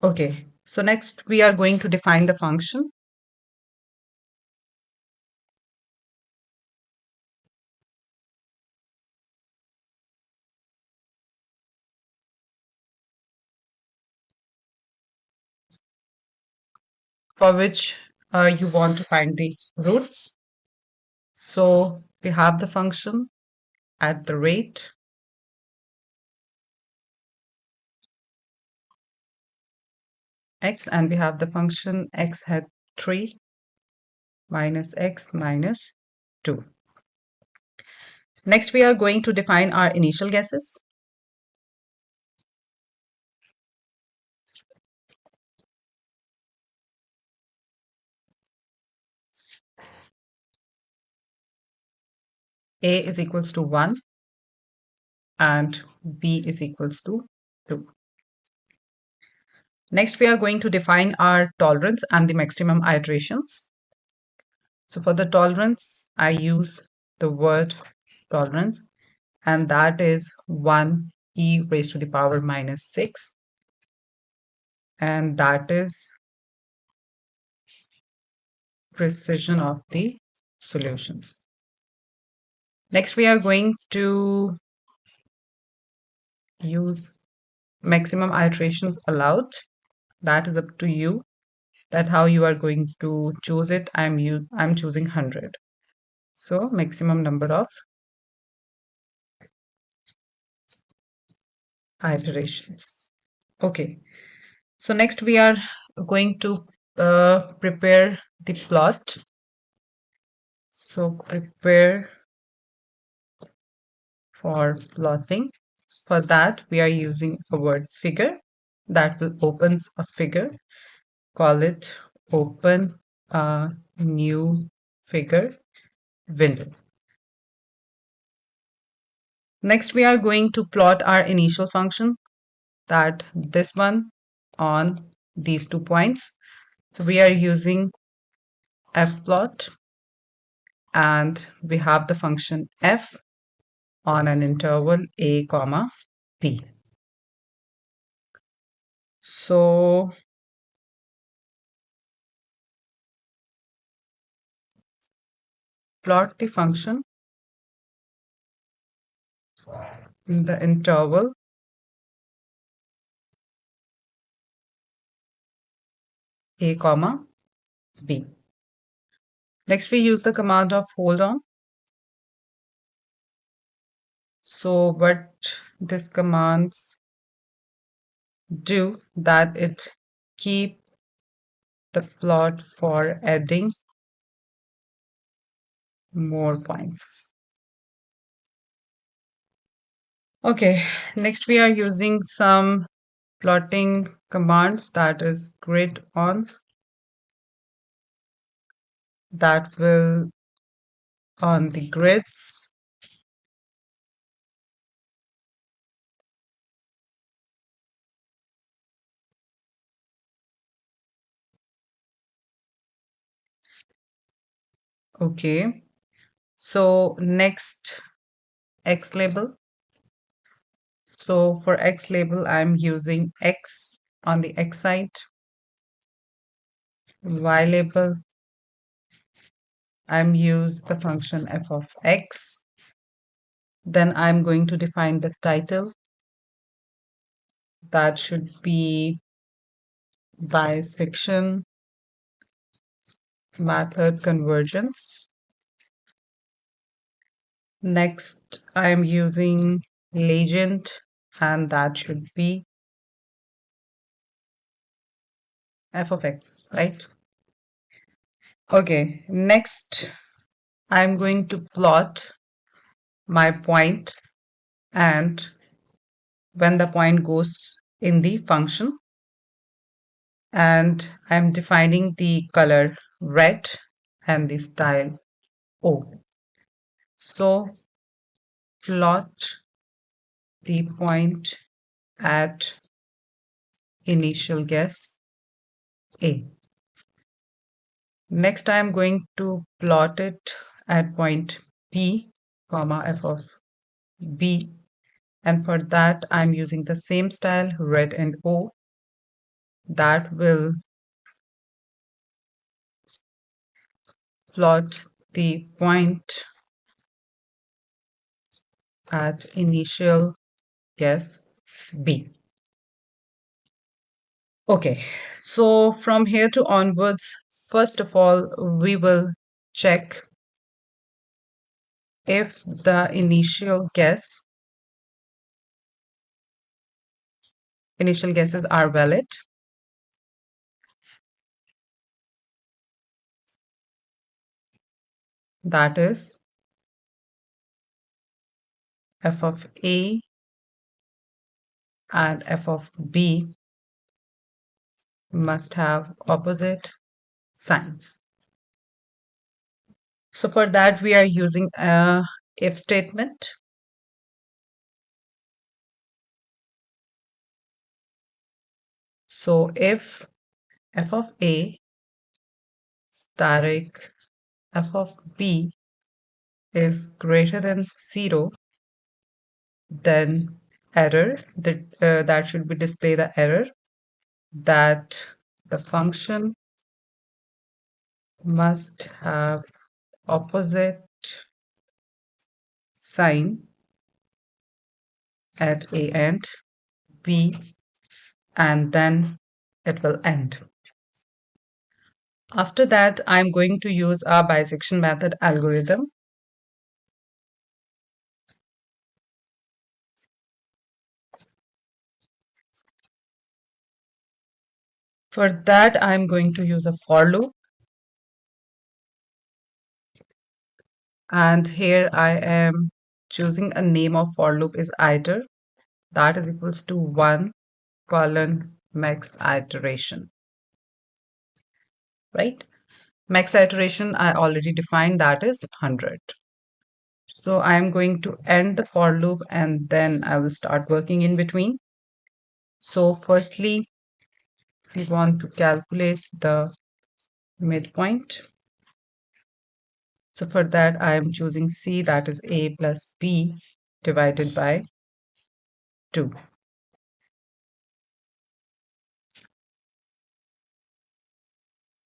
Okay, so next we are going to define the function. For which you want to find the roots. So we have the function at the rate x, and we have the function x hat 3 minus x minus 2. Next, we are going to define our initial guesses. A is equals to 1 and B is equals to 2. Next, we are going to define our tolerance and the maximum iterations. So for the tolerance, I use the word tolerance, and that is 1 e raised to the power minus 6, and that is precision of the solution. Next, we are going to use maximum iterations allowed. That is up to you, that how you are going to choose it. I'm choosing 100. So maximum number of iterations. Okay. So next we are going to prepare the plot. So prepare for plotting. For that, we are using a word figure that will opens a figure. Call it open a new figure window. Next, we are going to plot our initial function, that this one on these 2 points. So we are using fplot, and we have the function f on an interval a comma b. So plot the function in the interval a comma b. Next, we use the command of hold on. So what this commands do that it keep the plot for adding more points. Okay, next we are using some plotting commands, that is grid on, that will on the grids. Okay, so next X label. So for X label, I'm using X on the X side. Y label, I'm use the function f of X. Then I'm going to define the title. That should be bisection method convergence. Next, I'm using legend, and that should be f of X, right? Okay, next I'm going to plot my point, and when the point goes in the function, and I'm defining the color red and the style O. So plot the point at initial guess A. Next, I'm going to plot it at point P, comma f of B. And for that, I'm using the same style, red and O. That will plot the point at initial guess B. Okay, so from here to onwards, first of all, we will check if the initial guesses are valid. That is f of A and f of B must have opposite signs. So for that, we are using a if statement. So if f of A static f of B is greater than 0, then error, that should be display the error that the function must have opposite sign at A and B, and then it will end. After that, I'm going to use a bisection method algorithm. For that, I'm going to use a for loop. And here I am choosing a name of for loop is iter. That is equals to 1 colon max iteration. Right? Max iteration I already defined, that is 100. So I'm going to end the for loop and then I will start working in between. So firstly, we want to calculate the midpoint. So for that, I am choosing C, that is A plus B divided by 2.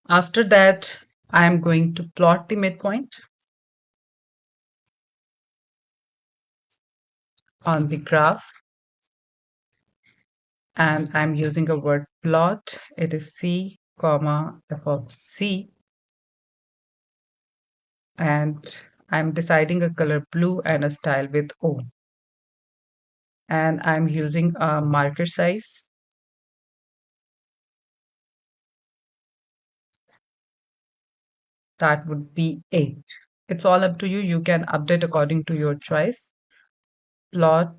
After that, I am going to plot the midpoint. on the graph, and I'm using a word plot. It is C, comma, f of C, and I'm deciding a color blue and a style with O. And I'm using a marker size. That would be 8. It's all up to you. You can update according to your choice. Plot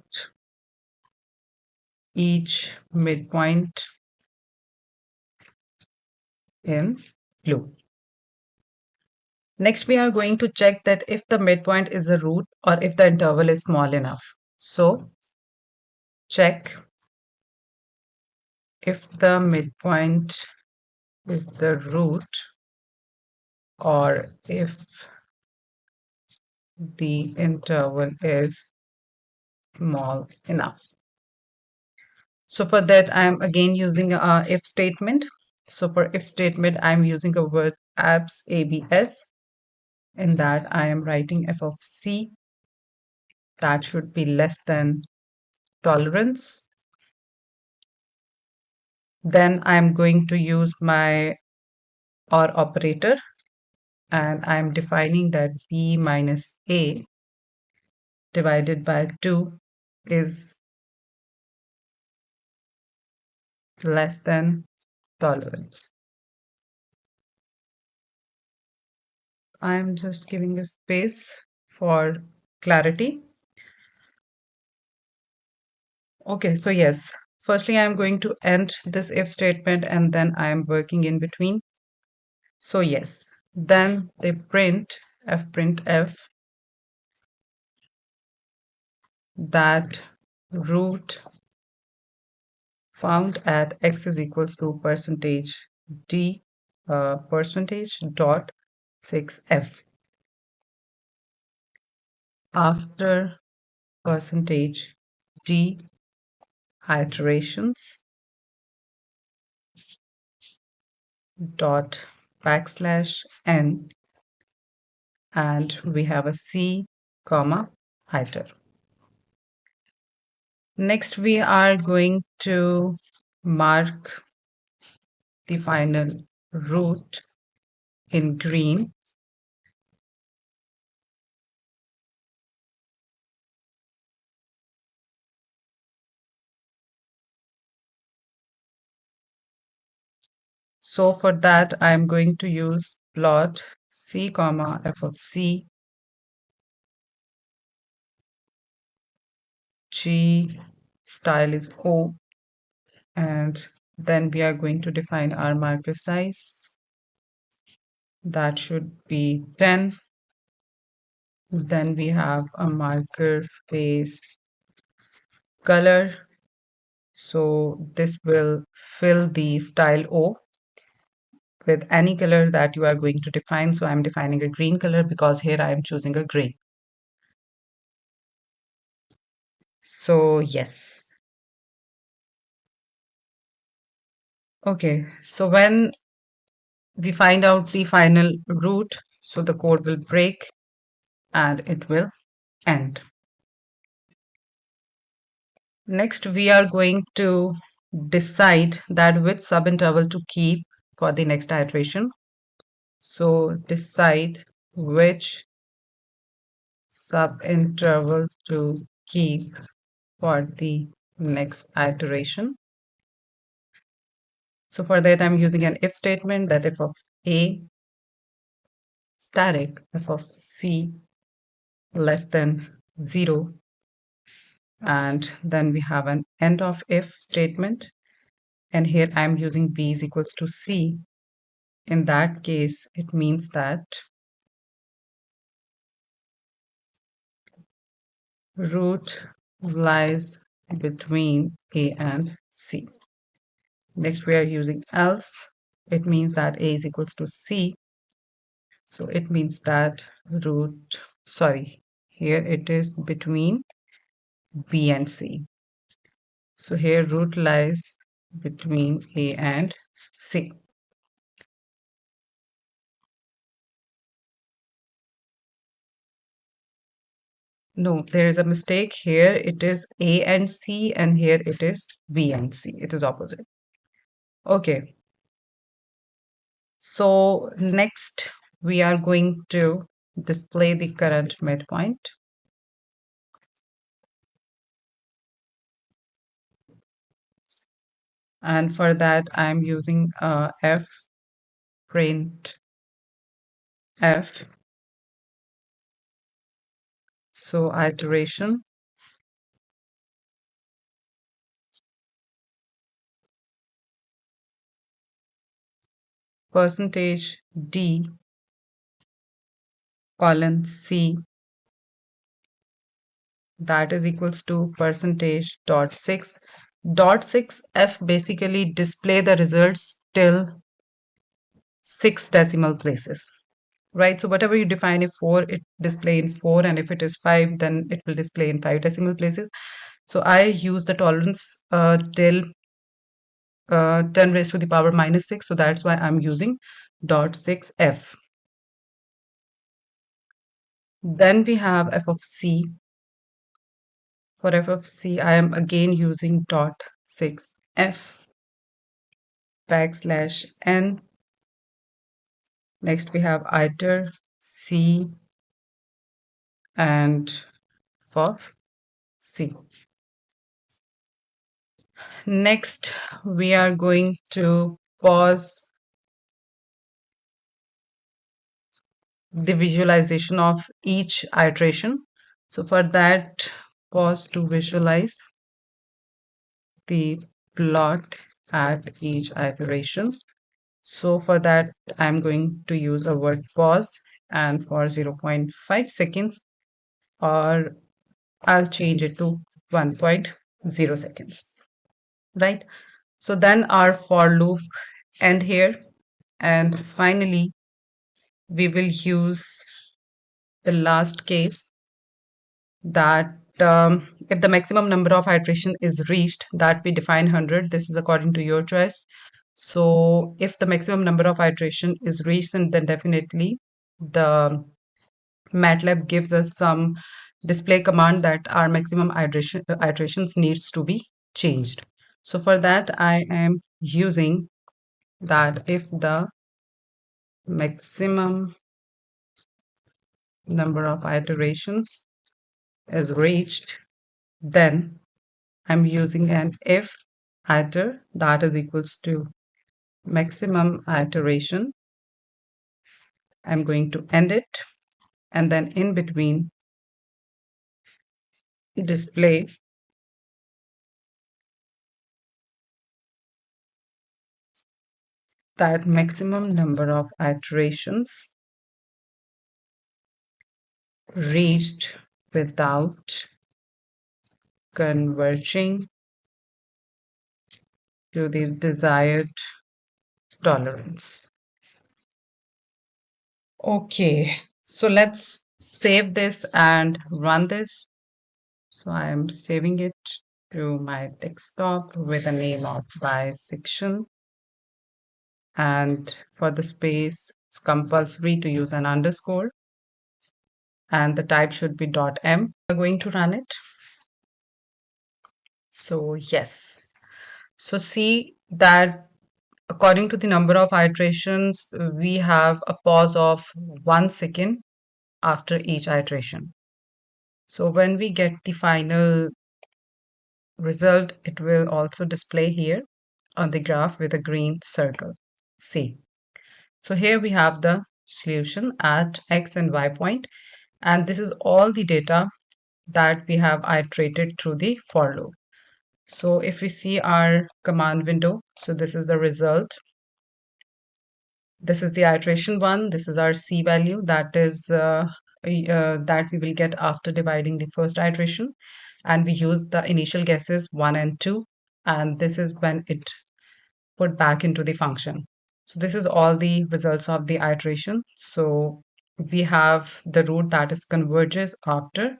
each midpoint in blue. Next, we are going to check that if the midpoint is a root or if the interval is small enough. So check if the midpoint is the root or if the interval is small enough. So for that, I'm again using a if statement. So for if statement, I'm using a word abs, abs. In that, I am writing f of c. That should be less than tolerance. Then I'm going to use my OR operator, and I'm defining that b minus a divided by 2 is less than tolerance. I'm just giving a space for clarity. Okay, so yes, firstly, I'm going to end this if statement and then I'm working in between. So yes, then they print f that root found at x is equals to percentage d percentage dot 6f after percentage d iterations dot backslash n, and we have a c comma iter. Next, we are going to mark the final root in green. So for that, I'm going to use plot c comma f of c g style is O, and then we are going to define our marker size. That should be 10. Then we have a marker face color. So this will fill the style O with any color that you are going to define. So I'm defining a green color because here I am choosing a gray. So yes. Okay, so when we find out the final root, so the code will break and it will end. Next, we are going to decide that which subinterval to keep for the next iteration. So decide which subinterval to keep for the next iteration. So for that, I'm using an if statement, that if of a static f of c less than 0, and then we have an end of if statement, and here I'm using b is equals to c. In that case, it means that root lies between a and c. Next, we are using else. It means that a is equals to c. So it means that here it is between b and c. So here root lies between a and c. No, there is a mistake here. It is A and C, and here it is B and C. It is opposite. Okay. So next we are going to display the current midpoint. And for that, I'm using f print f. So iteration percentage d colon c, that is equals to percentage dot 6. Dot 6 f basically display the results till 6 decimal places, right? So whatever you define, if 4, it display in 4, and if it is 5, then it will display in 5 decimal places. So I use the tolerance till 10 raised to the power minus 6. So that's why I'm using dot 6f. Then we have f of c. For f of c, I am again using dot 6f backslash n. Next we have iter c and of c. Next, we are going to pause the visualization of each iteration. So for that, pause to visualize the plot at each iteration. So for that, I'm going to use a word pause, and for 0.5 seconds, or I'll change it to 1.0 seconds, right? So then our for loop end here. And finally, we will use the last case that if the maximum number of iteration is reached, that we define 100. This is according to your choice. So if the maximum number of iteration is reached, then definitely the MATLAB gives us some display command that our maximum iterations needs to be changed. So for that, I am using that if the maximum number of iterations is reached, then I'm using an if iter that is equals to maximum iteration. I'm going to end it, and then in between display that maximum number of iterations reached without converging to the desired tolerance. Okay, so let's save this and run this. So I am saving it to my desktop with a name of bisection. And for the space, it's compulsory to use an underscore. And the type should be .m. We're going to run it. So yes. So see that according to the number of iterations, we have a pause of 1 second after each iteration. So when we get the final result, it will also display here on the graph with a green circle. See. So here we have the solution at x and y point, and this is all the data that we have iterated through the for loop. So if we see our command window, so this is the result. This is the iteration one. This is our C value that is that we will get after dividing the first iteration. And we use the initial guesses 1 and 2. And this is when it put back into the function. So this is all the results of the iteration. So we have the root that is converges after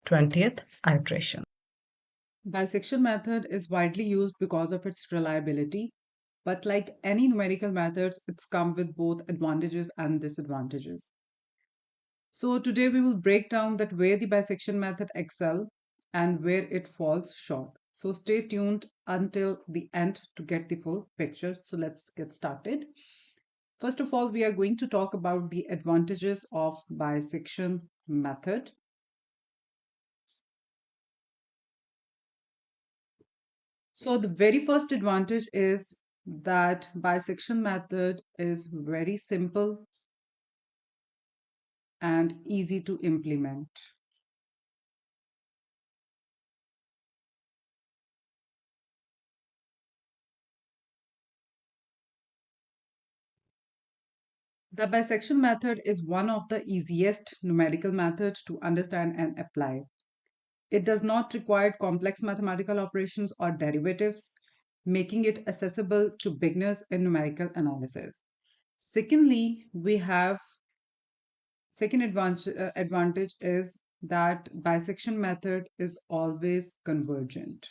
20th iteration. Bisection method is widely used because of its reliability, but like any numerical methods, it's come with both advantages and disadvantages. So today we will break down that where the bisection method excel and where it falls short. So stay tuned until the end to get the full picture. So let's get started. First of all, we are going to talk about the advantages of bisection method. So the very first advantage is that bisection method is very simple and easy to implement. The bisection method is one of the easiest numerical methods to understand and apply. It does not require complex mathematical operations or derivatives, making it accessible to beginners in numerical analysis. Secondly, we have second advantage is that bisection method is always convergent.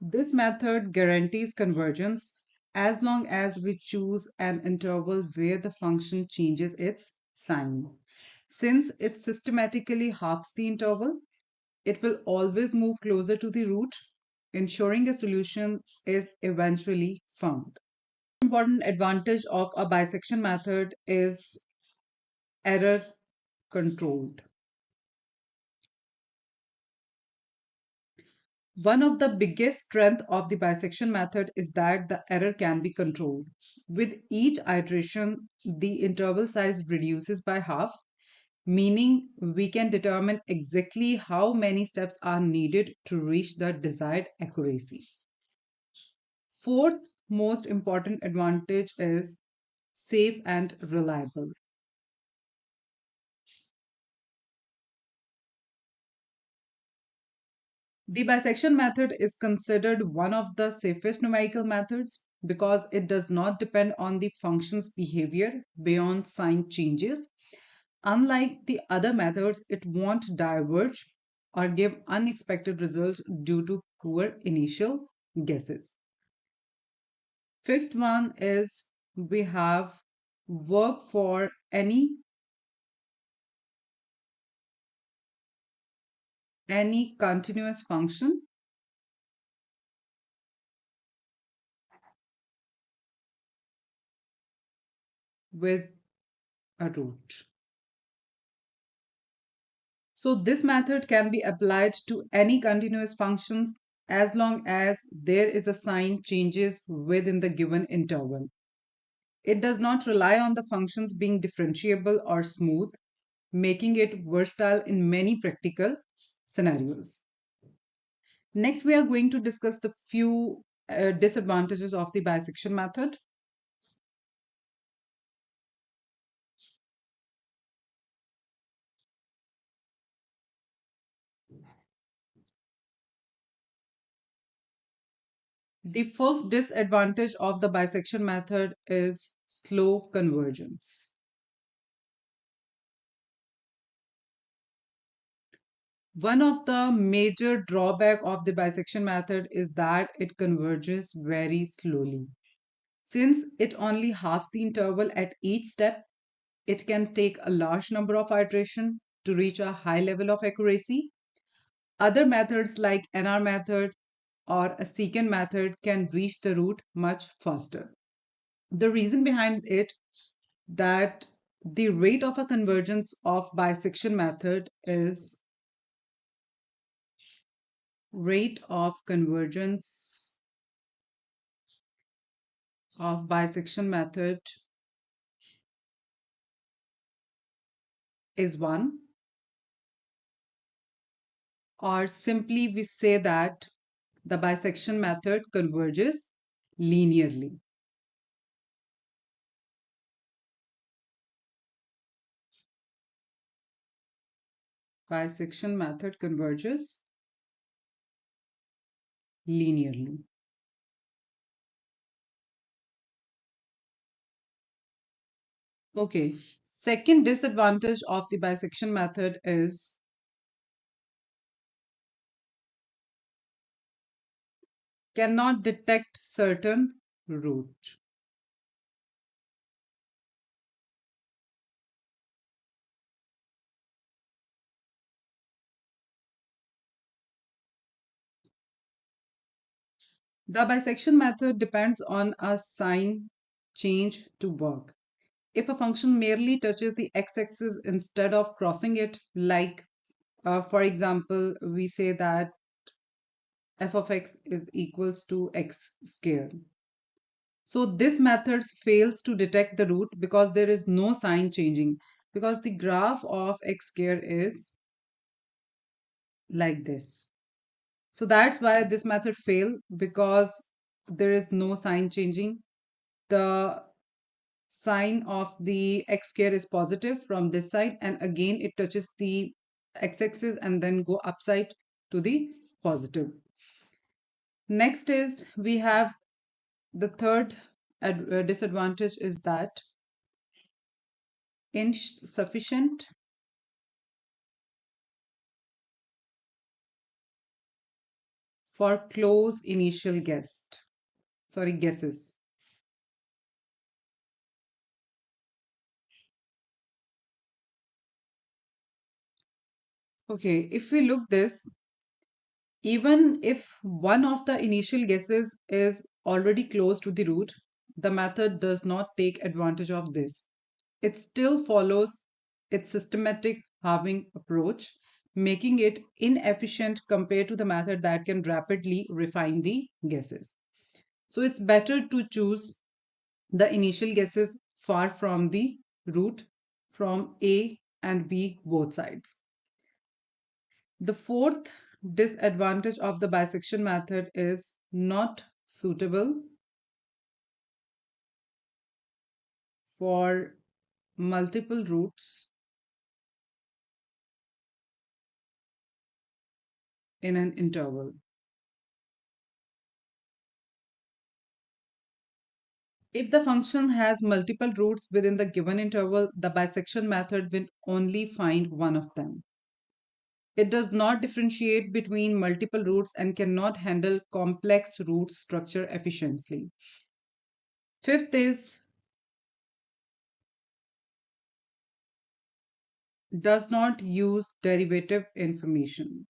This method guarantees convergence as long as we choose an interval where the function changes its sign. Since it systematically halves the interval, it will always move closer to the root, ensuring a solution is eventually found. Important advantage of a bisection method is error controlled. One of the biggest strengths of the bisection method is that the error can be controlled. With each iteration, the interval size reduces by half, meaning we can determine exactly how many steps are needed to reach the desired accuracy. Fourth most important advantage is safe and reliable. The bisection method is considered one of the safest numerical methods because it does not depend on the function's behavior beyond sign changes. Unlike the other methods, it won't diverge or give unexpected results due to poor initial guesses. Fifth one is we have work for any continuous function with a root. So this method can be applied to any continuous functions as long as there is a sign changes within the given interval. It does not rely on the functions being differentiable or smooth, making it versatile in many practical scenarios. Next, we are going to discuss the few disadvantages of the bisection method. The first disadvantage of the bisection method is slow convergence. One of the major drawback of the bisection method is that it converges very slowly. Since it only halves the interval at each step, it can take a large number of iterations to reach a high level of accuracy. Other methods like NR method or a secant method can reach the root much faster. The reason behind it that the rate of a convergence of bisection method is rate of convergence of bisection method is 1, or simply we say that the bisection method converges linearly. Bisection method converges linearly. Okay. Second disadvantage of the bisection method is cannot detect certain root. The bisection method depends on a sign change to work. If a function merely touches the x-axis instead of crossing it, like for example, we say that f of x is equals to x squared. So this method fails to detect the root because there is no sign changing, because the graph of x squared is like this. So that's why this method fail, because there is no sign changing. The sign of the x square is positive from this side, and again it touches the x-axis and then go upside to the positive. Next is we have the third disadvantage is that insufficient for close initial guesses. Okay, if we look this, even if one of the initial guesses is already close to the root, the method does not take advantage of this. It still follows its systematic halving approach, making it inefficient compared to the method that can rapidly refine the guesses. So it's better to choose the initial guesses far from the root from A and B both sides. The fourth disadvantage of the bisection method is not suitable for multiple roots in an interval. If the function has multiple roots within the given interval, the bisection method will only find one of them. It does not differentiate between multiple roots and cannot handle complex root structure efficiently. Fifth is does not use derivative information.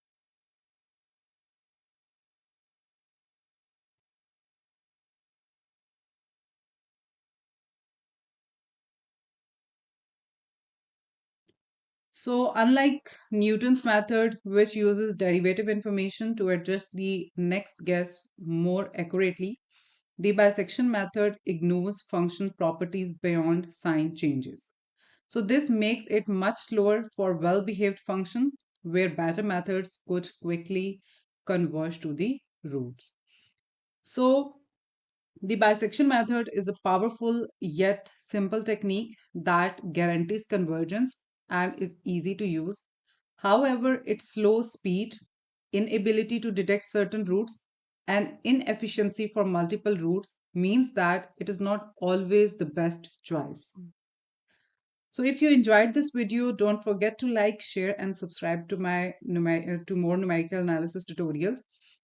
So, unlike Newton's method, which uses derivative information to adjust the next guess more accurately, the bisection method ignores function properties beyond sign changes. So, this makes it much slower for well behaved functions where better methods could quickly converge to the roots. So, the bisection method is a powerful yet simple technique that guarantees convergence and is easy to use. However, its slow speed, inability to detect certain roots, and inefficiency for multiple roots means that it is not always the best choice. So if you enjoyed this video, don't forget to like, share, and subscribe to my to more numerical analysis tutorials.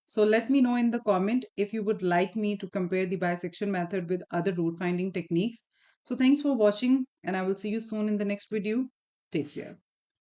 So let me know in the comment if you would like me to compare the bisection method with other root finding techniques. So thanks for watching, and I will see you soon in the next video. Take care.